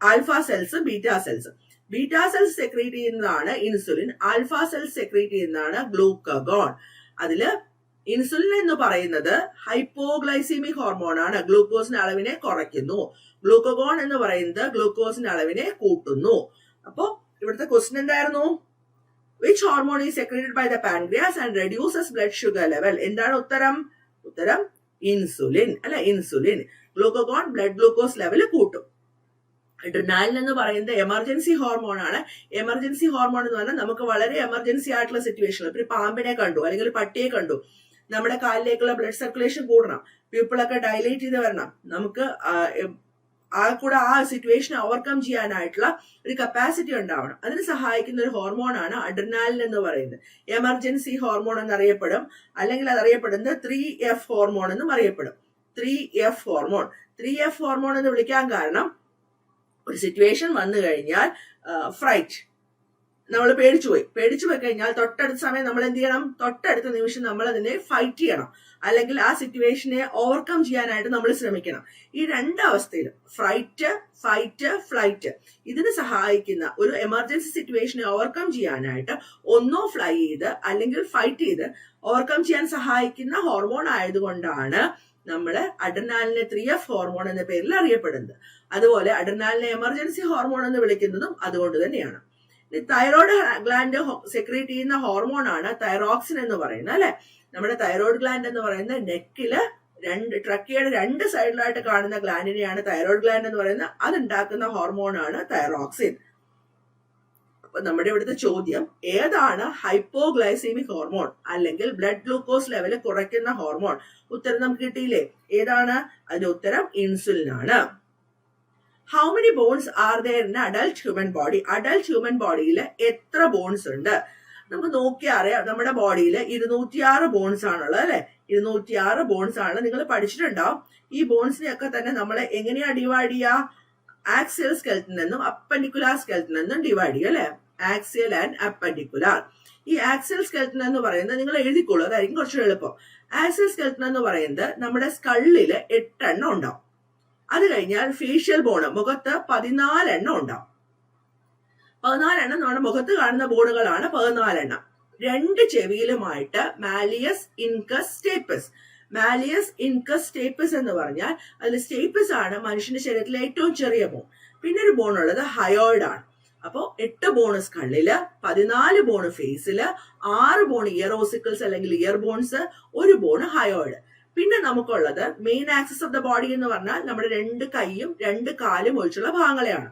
alpha cells, beta cells. Beta cells secrete ചെയ്യുന്നതാണ് ഇൻസുലിൻ, ആൽഫ സെൽസ് സെക്രീറ്റ് ചെയ്യുന്നതാണ് ഗ്ലൂക്കഗോൺ. അതില് ഇൻസുലിൻ എന്ന് പറയുന്നത് ഹൈപ്പോഗ്ലൈസീമിക് ഹോർമോൺ ആണ്, ഗ്ലൂക്കോസിന്റെ അളവിനെ കുറയ്ക്കുന്നു. ഗ്ലൂക്കഗോൺ എന്ന് പറയുന്നത് ഗ്ലൂക്കോസിന്റെ അളവിനെ കൂട്ടുന്നു. അപ്പോ ഇവിടുത്തെ ക്വസ്റ്റ്യൻ എന്തായിരുന്നു? Which hormone is secreted by the pancreas and reduces blood sugar level? എന്താണ് ഉത്തരം? ഉത്തരം ഇൻസുലിൻ അല്ല, insulin. Glucagon blood glucose level കൂട്ടും. അഡ്രിനാലിൻ എന്ന് പറയുന്നത് എമർജൻസി ഹോർമോൺ ആണ്. എമർജൻസി ഹോർമോൺ എന്ന് പറഞ്ഞാൽ നമുക്ക് വളരെ എമർജൻസി ആയിട്ടുള്ള സിറ്റുവേഷനിൽ ഒരു പാമ്പിനെ കണ്ടു അല്ലെങ്കിൽ പട്ടിയെ കണ്ടു, നമ്മുടെ കാലിലേക്കുള്ള ബ്ലഡ് സർക്കുലേഷൻ കൂടണം, പീപ്പിളൊക്കെ ഡയലേറ്റ് ചെയ്ത് വരണം, നമുക്ക് കൂടെ ആ സിറ്റുവേഷൻ ഓവർകം ചെയ്യാനായിട്ടുള്ള ഒരു കപ്പാസിറ്റി ഉണ്ടാവണം. അതിന് സഹായിക്കുന്ന ഒരു ഹോർമോണാണ് അഡ്രിനാലിൻ എന്ന് പറയുന്നത്. എമർജൻസി ഹോർമോൺ എന്നറിയപ്പെടും, അല്ലെങ്കിൽ അതറിയപ്പെടുന്നത് 3F ഹോർമോൺ എന്നും അറിയപ്പെടും. 3F hormone. 3F ഹോർമോൺ എന്ന് വിളിക്കാൻ കാരണം ഒരു സിറ്റുവേഷൻ വന്നു കഴിഞ്ഞാൽ ഫ്രൈറ്റ്, നമ്മൾ പേടിച്ചു പോയി കഴിഞ്ഞാൽ തൊട്ടടുത്ത സമയം നമ്മൾ എന്ത് ചെയ്യണം? തൊട്ടടുത്ത നിമിഷം നമ്മൾ അതിനെ ഫൈറ്റ് ചെയ്യണം, അല്ലെങ്കിൽ ആ സിറ്റുവേഷനെ ഓവർകം ചെയ്യാനായിട്ട് നമ്മൾ ശ്രമിക്കണം. ഈ 2 അവസ്ഥയിലും ഫ്രൈറ്റ്, ഫൈറ്റ്, ഫ്ലൈറ്റ് ഇതിന് സഹായിക്കുന്ന ഒരു എമർജൻസി സിറ്റുവേഷനെ ഓവർകം ചെയ്യാനായിട്ട് ഒന്നോ ഫ്ലൈ ചെയ്ത് അല്ലെങ്കിൽ ഫൈറ്റ് ചെയ്ത് ഓവർകം ചെയ്യാൻ സഹായിക്കുന്ന ഹോർമോൺ ആയതുകൊണ്ടാണ് നമ്മൾ അഡ്രിനാലിനെ 3F ഹോർമോൺ എന്ന പേരിൽ അറിയപ്പെടുന്നത്. അതുപോലെ അഡ്രിനാലിനെ എമർജൻസി ഹോർമോൺ എന്ന് വിളിക്കുന്നതും അതുകൊണ്ട് തന്നെയാണ്. തൈറോയ്ഡ് ഗ്ലാൻഡ് സെക്രീറ്റ് ചെയ്യുന്ന ഹോർമോൺ ആണ് തൈറോക്സിൻ എന്ന് പറയുന്നത് അല്ലെ? നമ്മുടെ തൈറോയ്ഡ് ഗ്ലാൻഡ് എന്ന് പറയുന്നത് നെക്കില് ട്രക്കിയുടെ രണ്ട് സൈഡിലായിട്ട് കാണുന്ന ഗ്ലാൻഡിനെയാണ് തൈറോയ്ഡ് ഗ്ലാൻഡ് എന്ന് പറയുന്നത്. അതുണ്ടാക്കുന്ന ഹോർമോണാണ് തൈറോക്സിൻ. അപ്പൊ നമ്മുടെ ഇവിടുത്തെ ചോദ്യം, ഏതാണ് ഹൈപ്പോഗ്ലൈസീമിക് ഹോർമോൺ അല്ലെങ്കിൽ ബ്ലഡ് ഗ്ലൂക്കോസ് ലെവൽ കുറയ്ക്കുന്ന ഹോർമോൺ? ഉത്തരം നമുക്ക് കിട്ടിയില്ലേ? ഏതാണ്? അതിന്റെ ഉത്തരം ഇൻസുലിൻ ആണ്. How many bones are there in adult human body? Adult human ബോഡിയിൽ എത്ര ബോൺസ് ഉണ്ട്? നമുക്ക് നോക്കിയാൽ അറിയാം, നമ്മുടെ ബോഡിയിൽ 206 ബോൺസ് ആണുള്ളത് അല്ലെ. 206 ബോൺസ് ആണ്. നിങ്ങൾ പഠിച്ചിട്ടുണ്ടാവും. ഈ ബോൺസിനെയൊക്കെ തന്നെ നമ്മൾ എങ്ങനെയാ ഡിവൈഡ് ചെയ്യുക? ആക്സിയൽ സ്കെൽറ്റൻ എന്നും അപ്പൻഡിക്കുലാർ സ്കെൽറ്റൻ എന്നും ഡിവൈഡ് ചെയ്യും അല്ലെ. Axial and appendicular. ഈ ആക്സിയൽ സ്കെൽറ്റൻ എന്ന് പറയുന്നത് നിങ്ങൾ എഴുതിക്കോളൂ, അതായിരിക്കും കുറച്ച് എളുപ്പം. ആക്സിയൽ സ്കെൽറ്റൻ എന്ന് പറയുന്നത് നമ്മുടെ സ്കള്ളില് 8 എണ്ണം ഉണ്ടാവും. അത് കഴിഞ്ഞാൽ ഫേഷ്യൽ ബോണ് മുഖത്ത് 14 എണ്ണം ഉണ്ടാവും. 14 എണ്ണം നമ്മുടെ മുഖത്ത് കാണുന്ന ബോണുകളാണ് 14 എണ്ണം. 2 ചെവിയിലുമായിട്ട് malleus incus stapes. Malleus incus stapes എന്ന് പറഞ്ഞാൽ അതിൽ സ്റ്റേപ്പസ് ആണ് മനുഷ്യന്റെ ശരീരത്തിലെ ഏറ്റവും ചെറിയ ബോൺ. പിന്നെ ഒരു ബോൺ ഉള്ളത് ഹയോയിഡ് ആണ്. അപ്പോ 8 ബോണ് സ്കള്ളില്, 14 ബോണ് ഫേസില്, 6 ബോണ് ഇയർ ഓസിക്കിൾസ് അല്ലെങ്കിൽ ഇയർ ബോൺസ്, 1 ബോണ് ഹയോയിഡ്. പിന്നെ നമുക്കുള്ളത് main axis of the body എന്ന് പറഞ്ഞാൽ നമ്മുടെ 2 കൈയും 2 കാലും ഒഴിച്ചുള്ള ഭാഗങ്ങളെയാണ്.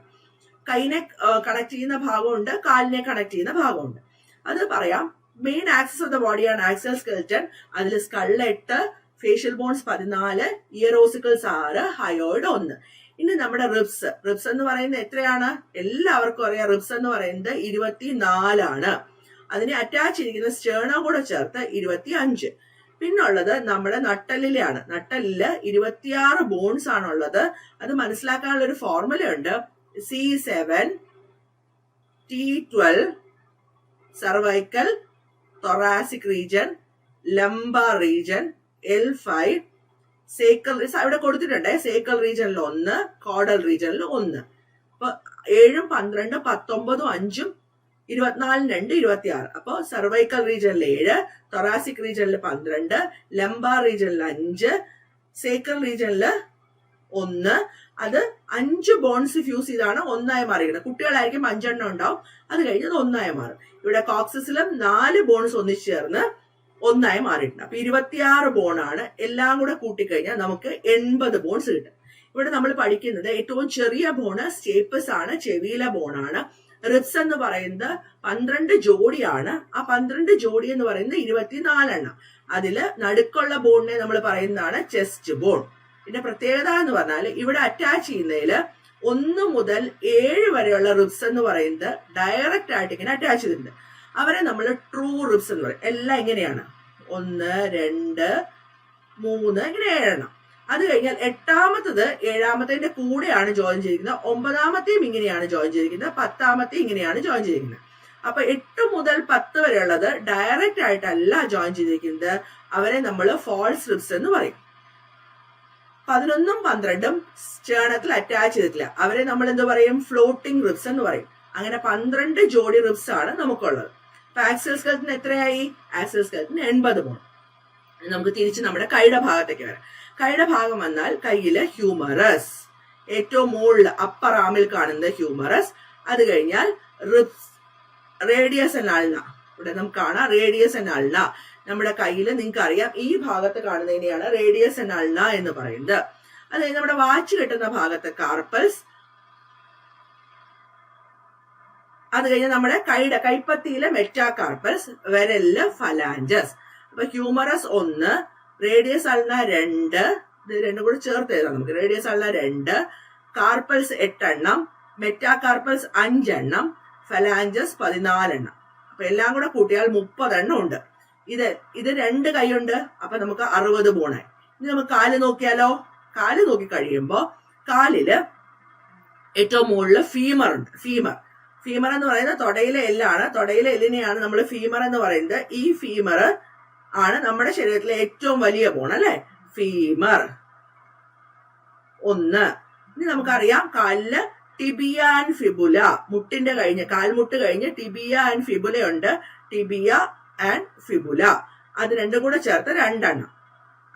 കൈനെ കണക്ട് ചെയ്യുന്ന ഭാഗമുണ്ട്, കാലിനെ കണക്ട് ചെയ്യുന്ന ഭാഗമുണ്ട്. അത് പറയാം. മെയിൻ ആക്സിസ് ഓഫ് ദ ബോഡിയാണ് ആക്സിയൽ സ്കെൽറ്റൻ. അതിൽ skull 8, facial bones 14, ear ossicles 6, hyoid 1. ഇനി നമ്മുടെ റിബ്സ്. റിബ്സ് എന്ന് പറയുന്നത് എത്രയാണ്? എല്ലാവർക്കും അറിയാം. റിബ്സ് എന്ന് പറയുന്നത് 24 ആണ്. അതിനെ അറ്റാച്ച് ചെയ്തിരിക്കുന്ന സ്റ്റേർണം കൂടെ ചേർത്ത് 25. പിന്നുള്ളത് നമ്മുടെ നട്ടലിലാണ്. നട്ടലില് 26 ബോൺസ് ആണുള്ളത്. അത് മനസ്സിലാക്കാനുള്ള ഒരു ഫോർമുല ഉണ്ട്. C7, T12, cervical, thoracic region, lumbar region, L5, സേക്കൽ ഇവിടെ കൊടുത്തിട്ടുണ്ട്. സേക്കൽ റീജിയനിൽ 1, കോഡൽ റീജിയനിൽ 1. അപ്പൊ 7, 12, 19, 5, 24, 2, 26. അപ്പൊ സർവൈക്കൽ റീജിയനിൽ 7, തൊറാസിക് റീജിയനിൽ 12, ലംബാർ റീജിയനിൽ 5, സേക്കൽ റീജിയനിൽ 1. അത് 5 ബോൺസ് ഫ്യൂസ് ചെയ്താണ് 1 മാറിയിരിക്കുന്നത്. കുട്ടികളായിരിക്കും 5 എണ്ണം ഉണ്ടാവും. അത് കഴിഞ്ഞത് 1 മാറും. ഇവിടെ കോക്സിസിലും 4 ബോൺസ് ഒന്നിച്ചു ചേർന്ന് 1 മാറിയിട്ടുണ്ട്. അപ്പൊ 26 ബോണാണ്. എല്ലാം കൂടെ കൂട്ടിക്കഴിഞ്ഞാൽ നമുക്ക് 80 ബോൺസ് കിട്ടും. ഇവിടെ നമ്മൾ പഠിക്കുന്നത് ഏറ്റവും ചെറിയ ബോണ് സ്റ്റേപ്പസ് ആണ്, ചെവിയിലെ ബോണാണ്. റിബ്സ് എന്ന് പറയുന്നത് 12 ജോഡിയാണ്. ആ 12 ജോഡി എന്ന് പറയുന്നത് 24 എണ്ണം. അതില് നടുക്കുള്ള ബോണിനെ നമ്മൾ പറയുന്നതാണ് ചെസ്റ്റ് ബോൺ. ഇതിന്റെ പ്രത്യേകത എന്ന് പറഞ്ഞാൽ ഇവിടെ അറ്റാച്ച് ചെയ്യുന്നതില് 1 മുതൽ 7 വരെയുള്ള റിബ്സ് എന്ന് പറയുന്നത് ഡയറക്റ്റ് ആയിട്ട് ഇങ്ങനെ അറ്റാച്ച് ചെയ്തിട്ടുണ്ട്. അവരെ നമ്മൾ ട്രൂ റിബ്സ് എന്ന് പറയും. എല്ലാം ഇങ്ങനെയാണ്. 1, 2, 3 ഇങ്ങനെ 7 എണ്ണം. അത് കഴിഞ്ഞാൽ 8ാമത്തത് 7ാമത്തെ കൂടെയാണ് ജോയിൻ ചെയ്തിരിക്കുന്നത്. 9ാമത്തെയും ഇങ്ങനെയാണ് ജോയിൻ ചെയ്തിരിക്കുന്നത്. 10ാമത്തെയും ഇങ്ങനെയാണ് ജോയിൻ ചെയ്തിരിക്കുന്നത്. അപ്പൊ 8 മുതൽ 10 വരെയുള്ളത് ഡയറക്റ്റ് ആയിട്ടല്ല ജോയിൻ ചെയ്തിരിക്കുന്നത്. അവരെ നമ്മൾ ഫാൾസ് റിബ്സ് എന്ന് പറയും. 11ഉം 12ഉം ചേണത്തിൽ അറ്റാച്ച് ചെയ്തിട്ടില്ല. അവരെ നമ്മൾ എന്ത് പറയും? ഫ്ലോട്ടിംഗ് റിബ്സ് എന്ന് പറയും. അങ്ങനെ 12 ജോഡി റിബ്സ് ആണ് നമുക്കുള്ളത്. അപ്പൊ ആക്സിയൽ സ്കെൽറ്റൻ എത്രയായി? Axial skeleton 80 bone. നമുക്ക് തിരിച്ച് നമ്മുടെ കൈയുടെ ഭാഗത്തേക്ക് വരാം. കൈയുടെ ഭാഗം വന്നാൽ കയ്യില് ഹ്യൂമറസ്, ഏറ്റവും മുകളിൽ അപ്പർ ആമിൽ കാണുന്നത് ഹ്യൂമറസ്. അത് കഴിഞ്ഞാൽ റിബ്സ്, റേഡിയസ് ആൻഡ് അൾന. ഇവിടെ നമുക്ക് കാണാം റേഡിയസ് ആൻഡ് അൾന. നമ്മുടെ കയ്യിൽ നിങ്ങൾക്ക് അറിയാം ഈ ഭാഗത്ത് കാണുന്നതിനെയാണ് റേഡിയസ് ആൻഡ് അൾന എന്ന് പറയുന്നത്. അതായത് നമ്മുടെ വാച്ച് കെട്ടുന്ന ഭാഗത്ത് കാർപ്പൽസ്. അത് കഴിഞ്ഞാൽ നമ്മുടെ കൈപ്പത്തിയിലെ മെറ്റാകാർപ്പൽസ്, വിരലില് ഫലാഞ്ചസ്. അപ്പൊ ഹ്യൂമറസ് 1, റേഡിയസ് അൾന 2, ഇത് രണ്ടും കൂടെ ചേർത്ത് എഴുതാം നമുക്ക്. റേഡിയസ് അൾന 2, കാർപ്പൽസ് 8 എണ്ണം, മെറ്റാകാർപ്പൽസ് 5 എണ്ണം, ഫലാഞ്ചസ് 14 എണ്ണം. അപ്പൊ എല്ലാം കൂടെ കൂട്ടിയാൽ 30 എണ്ണം ഉണ്ട്. ഇത് 2 കൈയുണ്ട്. അപ്പൊ നമുക്ക് 60 ബോണായി. ഇനി നമുക്ക് കാല് നോക്കിയാലോ? കാല് നോക്കി കഴിയുമ്പോ കാലില് ഏറ്റവും മുകളില് ഫീമർ ഉണ്ട്. ഫീമർ എന്ന് പറയുന്നത് തൊടയിലെ എല്ലാണ്. തൊടയിലെ എല്ലിനെയാണ് നമ്മൾ ഫീമർ എന്ന് പറയുന്നത്. ഈ ഫീമർ ആണ് നമ്മുടെ ശരീരത്തിലെ ഏറ്റവും വലിയ ബോൺ അല്ലെ. ഫീമർ 1. ഇനി നമുക്കറിയാം കാലില് ടിബിയ ആൻഡ് ഫിബുല, മുട്ടിന്റെ കഴിഞ്ഞ് കാൽമുട്ട് കഴിഞ്ഞ് ടിബിയ ആൻഡ് ഫിബുല ഉണ്ട്. ടിബിയ ആൻഡ് ഫിബുല അത് രണ്ടും കൂടെ ചേർത്ത് 2 എണ്ണം.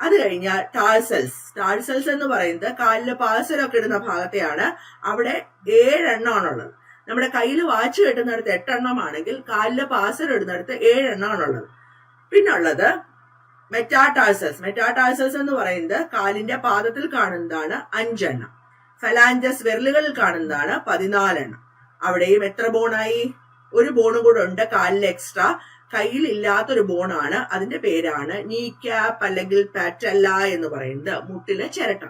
അത് കഴിഞ്ഞാൽ ടാഴ്സൽസ് എന്ന് പറയുന്നത് കാലില് പാഴ്സലൊക്കെ ഇടുന്ന ഭാഗത്തെയാണ്. അവിടെ 7 എണ്ണമാണുള്ളത്. നമ്മുടെ കയ്യിൽ വാച്ച് കെട്ടുന്നിടത്ത് 8 എണ്ണമാണെങ്കിൽ കാലില് പാഴ്സൽ ഇടുന്നിടത്ത് 7 എണ്ണമാണുള്ളത്. പിന്നുള്ളത് മെറ്റാടാഴ്സൽസ് എന്ന് പറയുന്നത് കാലിന്റെ പാദത്തിൽ കാണുന്നതാണ് 5 എണ്ണം. ഫലാഞ്ചസ് വിരലുകളിൽ കാണുന്നതാണ് 14 എണ്ണം. അവിടെയും എത്ര ബോണായി? ഒരു ബോണും കൂടെ ഉണ്ട് കാലിൽ എക്സ്ട്രാ. കയ്യിൽ ഇല്ലാത്തൊരു ബോണാണ്. അതിന്റെ പേരാണ് നീ ക്യാപ്പ് അല്ലെങ്കിൽ പാറ്റല്ല എന്ന് പറയുന്നത്, മുട്ടിലെ ചിരട്ട.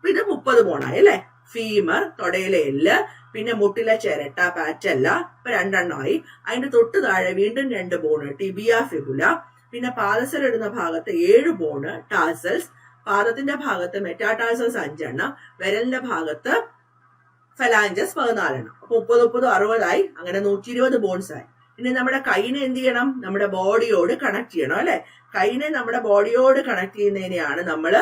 ഇത് 30 ബോണായി അല്ലെ. ഫീമർ തൊടയിലെ എല്ല്, പിന്നെ മുട്ടിലെ ചിരട്ട പാറ്റല്ല, ഇപ്പൊ 2 എണ്ണമായി. അതിന്റെ തൊട്ട് താഴെ വീണ്ടും 2 ബോണ് ടിബിയ ഫിബുല. പിന്നെ പാദസരം ഇടുന്ന ഭാഗത്ത് 7 ബോണ് ടാസൽസ്. പാദത്തിന്റെ ഭാഗത്ത് മെറ്റാടാസൽസ് 5 എണ്ണം. വിരലിന്റെ ഭാഗത്ത് ഫലാഞ്ചസ് 14 എണ്ണം. അപ്പൊ 30 60 അങ്ങനെ 120 ബോൺസ് ആയി. ഇനി നമ്മുടെ കൈനെ എന്ത് ചെയ്യണം? നമ്മുടെ ബോഡിയോട് കണക്ട് ചെയ്യണം അല്ലെ. കൈനെ നമ്മുടെ ബോഡിയോട് കണക്ട് ചെയ്യുന്നതിനെയാണ് നമ്മള്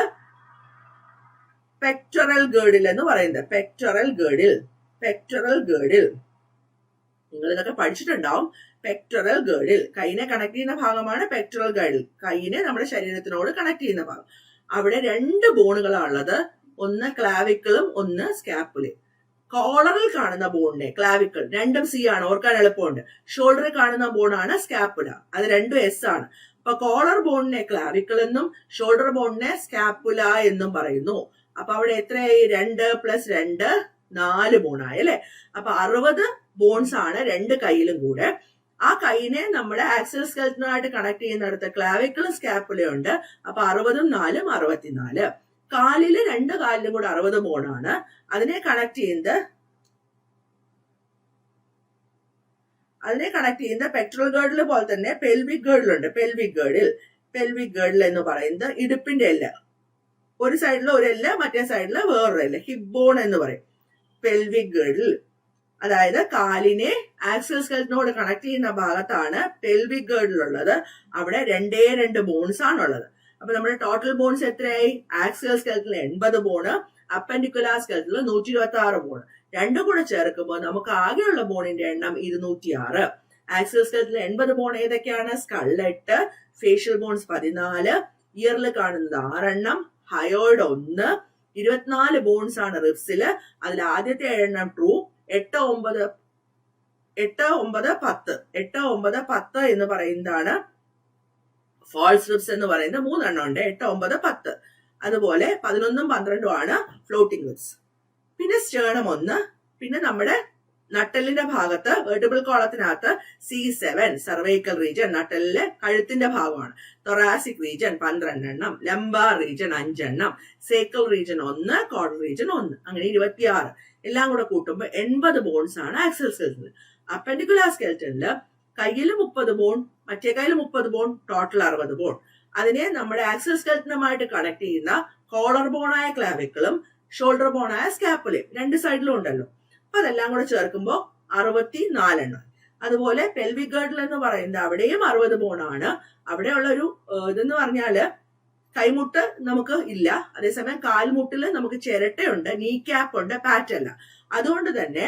പെക്ടറൽ ഗേർഡിൽ എന്ന് പറയുന്നത്. പെക്ടറൽ ഗേർഡിൽ നിങ്ങൾ ഇതൊക്കെ പഠിച്ചിട്ടുണ്ടാവും. പെക്ടറൽ ഗേർഡിൽ കൈനെ കണക്ട് ചെയ്യുന്ന ഭാഗമാണ് പെക്ടറൽ ഗേർഡിൽ. കൈനെ നമ്മുടെ ശരീരത്തിനോട് കണക്ട് ചെയ്യുന്ന ഭാഗം. അവിടെ 2 ബോണുകളാണ് ഉള്ളത്. ഒന്ന് ക്ലാവിക്കിളും ഒന്ന് സ്കാപ്പുലയും. കോളറിൽ കാണുന്ന ബോണിനെ ക്ലാവിക്കിൾ, രണ്ടും സി ആണ്, ഓർക്കാൻ എളുപ്പമുണ്ട്. ഷോൾഡറിൽ കാണുന്ന ബോണാണ് സ്കാപ്പുല, അത് രണ്ടും എസ് ആണ്. അപ്പൊ കോളർ ബോണിനെ ക്ലാവിക്കിൾ എന്നും ഷോൾഡർ ബോണിനെ സ്കാപ്പുല എന്നും പറയുന്നു. അപ്പൊ അവിടെ എത്രയായി? 2 + 2 4 ബോണായി അല്ലെ. അപ്പൊ 60 ബോൺസ് ആണ് 2 കൈയിലും കൂടെ. ആ കൈനെ നമ്മുടെ ആക്സിൽ സ്കെൽറ്റനുമായിട്ട് കണക്ട് ചെയ്യുന്നിടത്ത് ക്ലാവിക്കിളും സ്കാപ്പുലയും ഉണ്ട്. അപ്പൊ 60ഉം 4ഉം 64. കാലില് 2 കാലിലും കൂടെ 60 ബോണാണ്. അതിനെ കണക്ട് ചെയ്യുന്ന പെക്ടറൽ ഗേർഡിൽ പോലെ തന്നെ പെൽവിക് ഗേർഡിലുണ്ട്. പെൽവിക് ഗേർഡിൽ എന്ന് പറയുന്നത് ഇടുപ്പിന്റെ എല്ല്. ഒരു സൈഡിൽ ഒരു എല്ല്, മറ്റേ സൈഡിൽ വേറൊരു എല്ല്, ഹിപ്പ് ബോൺ എന്ന് പറയും. പെൽവിക് ഗേർഡിൽ, അതായത് കാലിനെ ആക്സിൽ സ്കെൽറ്റനോട് കണക്ട് ചെയ്യുന്ന ഭാഗത്താണ് പെൽവിക് ഗേർഡിലുള്ളത്. അവിടെ 2 ബോൺസ് ആണുള്ളത്. അപ്പൊ നമ്മുടെ ടോട്ടൽ ബോൺസ് എത്രയായി? ആക്സിയൽ സ്കെൽറ്റനിൽ 80 ബോണ്, അപ്പൻഡിക്കുലാർ സ്കെൽറ്റനിൽ 126 ബോണ്. രണ്ടും കൂടെ ചേർക്കുമ്പോൾ നമുക്ക് ആകെയുള്ള ബോണിന്റെ എണ്ണം 206. ആക്സിയൽ സ്കെൽറ്റനിൽ 80 ബോൺ ഏതൊക്കെയാണ്? സ്കൾ 8, ഫേഷ്യൽ ബോൺസ് 14, ഇയറിൽ കാണുന്നത് 6 എണ്ണം, ഹയോയിഡ് 1, 24 ബോൺസ് ആണ് റിബ്സില്. അതിൽ ആദ്യത്തെ 7 എണ്ണം ട്രൂ. 8, 9, 10 എന്ന് പറയുന്നതാണ് ഫാൾസ് റിബ്സ് എന്ന് പറയുന്ന 3 എണ്ണം ഉണ്ട്. 8, 9, 10. അതുപോലെ 11ഉം 12ഉം ആണ് ഫ്ലോട്ടിംഗ് റിബ്സ്. പിന്നെ സ്റ്റേർണം 1. പിന്നെ നമ്മുടെ നട്ടലിന്റെ ഭാഗത്ത് വെർട്ടിബിൾ കോളത്തിനകത്ത് C7 സർവൈക്കൽ റീജൻ, നട്ടലിലെ കഴുത്തിന്റെ ഭാഗമാണ്. തൊറാസിക് റീജൻ 12 എണ്ണം, ലംബാർ റീജൻ 5 എണ്ണം, സേക്കൽ റീജൻ 1, കോർഡൽ റീജൻ 1, അങ്ങനെ 26. എല്ലാം കൂടെ കൂട്ടുമ്പോൾ 80 ബോൺസ് ആണ് ആക്സിയൽ സ്കെൽറ്റനിൽ. അപ്പൻഡിക്കുലാർ സ്കെൽറ്റനില് കയ്യിൽ 30 ബോൺ, മറ്റേ കയ്യിൽ 30 ബോൺ, ടോട്ടൽ 60 ബോൺ. അതിനെ നമ്മുടെ ആക്സിയൽ സ്കെൽറ്റനുമായിട്ട് കണക്ട് ചെയ്യുന്ന കോളർ ബോണായ ക്ലാവിക്കിളും ഷോൾഡർ ബോണായ സ്കാപ്പുലയും 2 സൈഡിലും ഉണ്ടല്ലോ. അപ്പൊ അതെല്ലാം കൂടെ ചേർക്കുമ്പോൾ 64 എണ്ണം. അതുപോലെ പെൽവിക് ഗേർഡിൽ എന്ന് പറയുന്നത് അവിടെയും 60 ബോണാണ്. അവിടെയുള്ള ഒരു ഇതെന്ന് പറഞ്ഞാല് കൈമുട്ട് നമുക്ക് ഇല്ല, അതേസമയം കാൽമുട്ടില് നമുക്ക് ചിരട്ടയുണ്ട്, നീ ക്യാപ്പ് ഉണ്ട്, പാറ്റല്ല. അതുകൊണ്ട് തന്നെ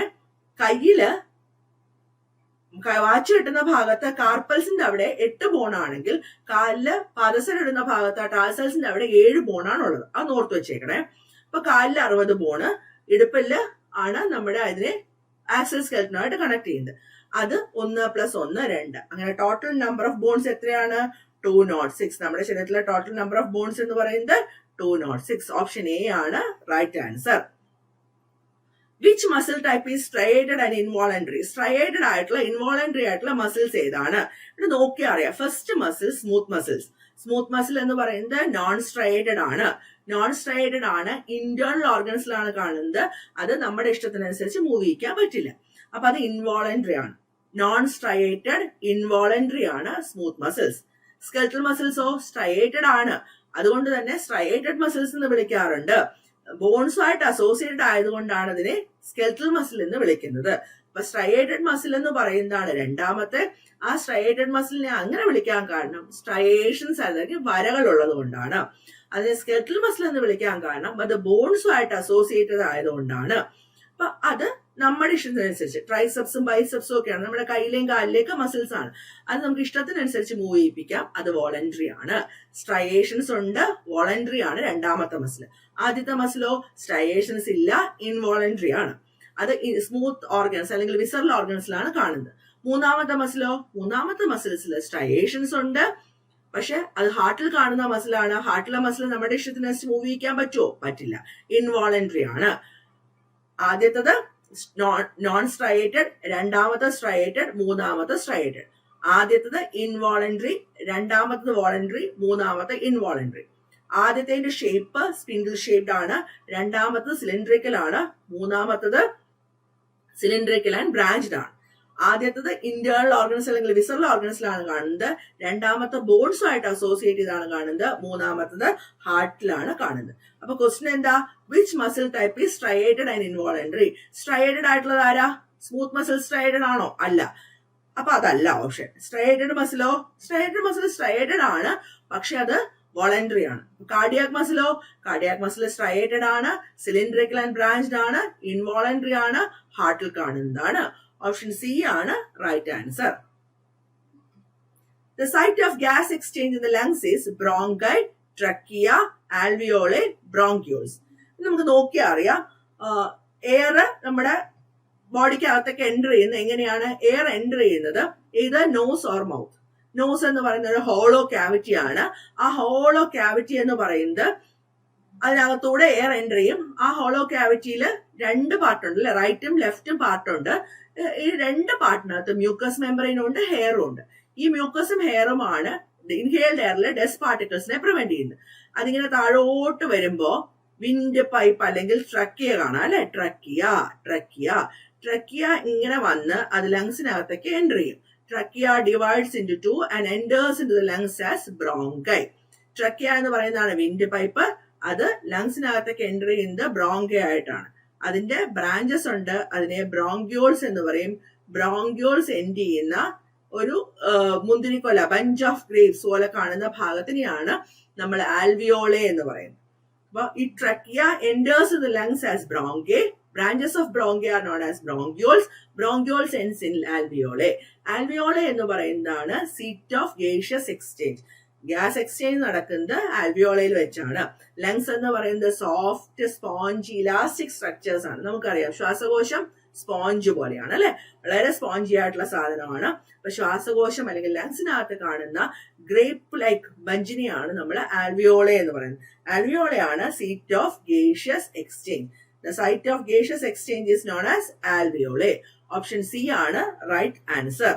കയ്യില് വാച്ച് കിട്ടുന്ന ഭാഗത്ത് കാർപ്പൽസിന്റെ അവിടെ 8 ബോണാണെങ്കിൽ കാലില് പാദസരം ഇടുന്ന ഭാഗത്ത് ടാസൽസിന്റെ അവിടെ 7 ബോണാണുള്ളത്. അത് ഓർത്ത് വെച്ചേക്കണേ. അപ്പൊ കാലില് 60 ബോണ്, ഇടുപ്പില് ആണ് നമ്മുടെ അതിനെ ആക്സിയൽ സ്കെൽറ്റനുമായിട്ട് കണക്ട് ചെയ്യുന്നത്. അത് 1 + 1 2. അങ്ങനെ ടോട്ടൽ നമ്പർ ഓഫ് ബോൺസ് എത്രയാണ്? 206. നമ്മുടെ ശരീരത്തിലെ ടോട്ടൽ നമ്പർ ഓഫ് ബോൺസ് എന്ന് പറയുന്നത് 206. ഓപ്ഷൻ എ ആണ് right answer. Which muscle type is striated and involuntary? Striated ആയിട്ടുള്ള ഇൻവോളണ്ടറി ആയിട്ടുള്ള മസിൽസ് ഏതാണ്? ഇത് നോക്കിയാൽ അറിയാം. First muscle smooth muscles. Smooth muscle എന്ന് പറയുന്നത് നോൺ സ്ട്രൈറ്റഡ് ആണ്. ഇന്റേണൽ ഓർഗൻസിലാണ് കാണുന്നത്. അത് നമ്മുടെ ഇഷ്ടത്തിനനുസരിച്ച് മൂവ് ചെയ്യിക്കാൻ പറ്റില്ല. അപ്പൊ അത് ഇൻവോളണ്ടറി ആണ്. നോൺ സ്ട്രൈറ്റഡ് ഇൻവോളണ്ടറി ആണ് സ്മൂത്ത് മസിൽസ്. സ്കെൽറ്റൽ മസിൽസോ സ്ട്രൈറ്റഡ് ആണ്. അതുകൊണ്ട് തന്നെ സ്ട്രൈറ്റഡ് മസിൽസ് എന്ന് വിളിക്കാറുണ്ട്. ബോൺസുമായിട്ട് അസോസിയേറ്റഡ് ആയതുകൊണ്ടാണ് അതിനെ സ്കെൽറ്റൽ മസിൽ എന്ന് വിളിക്കുന്നത്. അപ്പൊ സ്ട്രൈറ്റഡ് മസിൽ എന്ന് പറയുന്നതാണ് രണ്ടാമത്തെ. ആ സ്ട്രൈറ്റഡ് മസിലിനെ അങ്ങനെ വിളിക്കാൻ കാരണം സ്ട്രയേഷൻസ് അല്ലെങ്കിൽ വരകൾ ഉള്ളത് കൊണ്ടാണ്. അതിനെ സ്കെൽറ്റൽ മസിൽ എന്ന് വിളിക്കാൻ കാരണം അത് ബോൺസുമായിട്ട് അസോസിയേറ്റഡ് ആയതുകൊണ്ടാണ്. അപ്പൊ അത് നമ്മുടെ ഇഷ്ടത്തിനനുസരിച്ച് ട്രൈസെപ്സും ബൈസെപ്സും ഒക്കെയാണ് നമ്മുടെ കയ്യിലെയും കാലിലേക്ക് മസിൽസ് ആണ്. അത് നമുക്ക് ഇഷ്ടത്തിനനുസരിച്ച് മൂവ് ചെയ്യിപ്പിക്കാം. അത് വോളണ്ടറി ആണ്. സ്ട്രയേഷൻസ് ഉണ്ട്, വോളണ്ടറി ആണ് രണ്ടാമത്തെ മസിൽ. ആദ്യത്തെ മസിലോ സ്ട്രയേഷൻസ് ഇല്ല, ഇൻവോളണ്ടറി ആണ്. അത് സ്മൂത്ത് ഓർഗൻസ് അല്ലെങ്കിൽ വിസറൽ ഓർഗൻസിലാണ് കാണുന്നത്. മൂന്നാമത്തെ മസിലോ? മൂന്നാമത്തെ മസിൽസിൽ സ്ട്രയേഷൻസ് ഉണ്ട്, പക്ഷെ അത് ഹാർട്ടിൽ കാണുന്ന മസിലാണ്. ഹാർട്ടിലെ മസിൽ നമ്മുടെ ഇഷ്ടത്തിനനുസരിച്ച് മൂവ് ചെയ്യിക്കാൻ പറ്റുമോ? പറ്റില്ല. ഇൻവോളണ്ടറി ആണ്. ആദ്യത്തത് നോൺ സ്ട്രയേറ്റഡ്, രണ്ടാമത്തെ സ്ട്രയേറ്റഡ്, മൂന്നാമത്തെ സ്ട്രയേറ്റഡ്. ആദ്യത്തത് ഇൻവോളണ്ടറി, രണ്ടാമത്തത് വോളണ്ടറി, മൂന്നാമത്തെ ഇൻവോളണ്ടറി. ആദ്യത്തെ ഷേപ്പ് സ്പിൻഡിൽ ഷേപ്ഡ് ആണ്, രണ്ടാമത്തത് സിലിണ്ടറിക്കൽ ആണ്, മൂന്നാമത്തത് സിലിണ്ടറിക്കൽ ആൻഡ് ബ്രാഞ്ച്ഡ് ആണ്. ആദ്യത്തത് ഇന്റേണൽ ഓർഗൻസ് അല്ലെങ്കിൽ വിസറൽ ഓർഗൻസിലാണ് കാണുന്നത്, രണ്ടാമത്തെ ബോൺസുമായിട്ട് അസോസിയേറ്റ് ചെയ്താണ് കാണുന്നത്, മൂന്നാമത്തത് ഹാർട്ടിലാണ് കാണുന്നത്. അപ്പൊ ക്വസ്റ്റ്യൻ എന്താ? Which muscle type is striated and involuntary? Striated ആയിട്ടുള്ളത് ആരാ? സ്മൂത്ത് മസിൽ സ്ട്രയേറ്റഡ് ആണോ? അല്ല. അപ്പൊ അതല്ല ഓപ്ഷൻ. സ്ട്രയേറ്റഡ് മസിലോ? സ്ട്രയേറ്റഡ് മസിൽ സ്ട്രയേറ്റഡ് ആണ്, പക്ഷെ അത് വോളണ്ടറി ആണ്. കാർഡിയാക് മസിലോ? കാർഡിയാക് മസിൽ സ്ട്രയേറ്റഡ് ആണ്, സിലിണ്ടറിക്കൽ ആൻഡ് ബ്രാഞ്ച്ഡ് ആണ്, ഇൻവോളണ്ടറി ആണ്, ഹാർട്ടിൽ കാണുന്നതാണ്. ഓപ്ഷൻ സി ആണ് right answer. The site of gas exchange in the lungs is bronchi, trachea, alveoli, bronchioles. നമുക്ക് നോക്കിയാൽ അറിയാം, എയർ നമ്മുടെ ബോഡിക്ക് അകത്തേക്ക് എൻ്റർ ചെയ്യുന്നത് എങ്ങനെയാണ്? എയർ എൻ്റർ ചെയ്യുന്നത് ഇത് നോസ് ഓർ മൗത്ത്. നോസ് എന്ന് പറയുന്ന ഒരു ഹോളോ ക്യാവിറ്റി ആണ്. ആ ഹോളോ ക്യാവിറ്റി എന്ന് പറയുന്നത് അതിനകത്തൂടെ എയർ എൻ്റർ ചെയ്യും. ആ ഹോളോ ക്യാവിറ്റിയിൽ രണ്ട് പാർട്ടുണ്ട് അല്ലെ, റൈറ്റും ലെഫ്റ്റും പാർട്ടുണ്ട്. ഈ രണ്ട് പാർട്ടിനകത്ത് മ്യൂക്കസ് മെമ്പറൈനും ഉണ്ട്, ഹെയറും ഉണ്ട്. ഈ മ്യൂക്കസും ഹെയറുമാണ് ഇൻഹേൽഡ് എയറിലെ ഡസ്റ്റ് പാർട്ടിക്കിൾസിനെ പ്രിവെന്റ് ചെയ്യുന്നത്. അതിങ്ങനെ താഴോട്ട് വരുമ്പോ വിൻഡ് പൈപ്പ് അല്ലെങ്കിൽ ട്രക്കിയ കാണാം അല്ലെ, ട്രക്കിയ ഇങ്ങനെ വന്ന് അത് ലങ്സിനകത്തേക്ക് എൻ്റർ ചെയ്യും. Trachea divides into two and enters into the lungs as bronchi. Trachea എന്ന് പറയുന്നതാണ് വിൻഡ് പൈപ്പ്, അത് ലങ്സിനകത്തേക്ക് എൻ്റർ ചെയ്യുന്നത് ബ്രോങ്കൈ ആയിട്ടാണ്. അതിന്റെ ബ്രാഞ്ചസ് ഉണ്ട്, അതിനെ ബ്രോങ്ക്യൂൾസ് എന്ന് പറയും. ബ്രോങ്ക്യൂൾസ് എൻഡ് ചെയ്യുന്ന ഒരു മുന്തിരിക്കൊല, ബഞ്ച് ഓഫ് ഗ്രേപ്സ് പോലെ കാണുന്ന ഭാഗത്തിനെയാണ് നമ്മൾ ആൽവിയോളെ എന്ന് പറയുന്നത്. അപ്പൊ ഈ trachea enters the lungs as bronchi. Branches of bronchi are known as bronchioles. Bronchioles ends in alveoli. Alveoli എന്ന് പറയുന്നതാണ് seat of gaseous exchange. Gas exchange നടക്കുന്നത് ആൽവിയോളയിൽ വെച്ചാണ്. ലങ്സ് എന്ന് പറയുന്നത് സോഫ്റ്റ് സ്പോഞ്ച് ഇലാസ്റ്റിക് സ്ട്രക്ചേഴ്സ് ആണ്. നമുക്കറിയാം ശ്വാസകോശം സ്പോഞ്ച് പോലെയാണ് അല്ലെ, വളരെ സ്പോഞ്ചി ആയിട്ടുള്ള സാധനമാണ്. അപ്പൊ ശ്വാസകോശം അല്ലെങ്കിൽ ലങ്സിനകത്ത് കാണുന്ന ഗ്രേപ്പ് ലൈക്ക് ബഞ്ചിനെയാണ് നമ്മൾ ആൽവിയോളെ എന്ന് പറയുന്നത്. ആൽവിയോളയാണ് site of gaseous exchange. The site of gaseous exchange is known as alveoli. Option C ആണ് റൈറ്റ് ആൻസർ.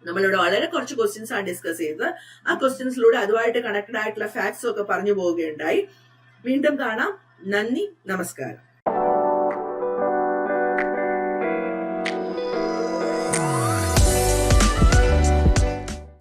നമ്മളിവിടെ വളരെ കുറച്ച് ക്വസ്റ്റ്യൻസ് ആണ് ഡിസ്കസ് ചെയ്തത്. ആ ക്വസ്റ്റ്യൻസിലൂടെ അതുമായിട്ട് കണക്റ്റഡ് ആയിട്ടുള്ള ഫാക്ട്സ് ഒക്കെ പറഞ്ഞു പോവുകയുണ്ടായി. വീണ്ടും കാണാം. നന്ദി, നമസ്കാരം.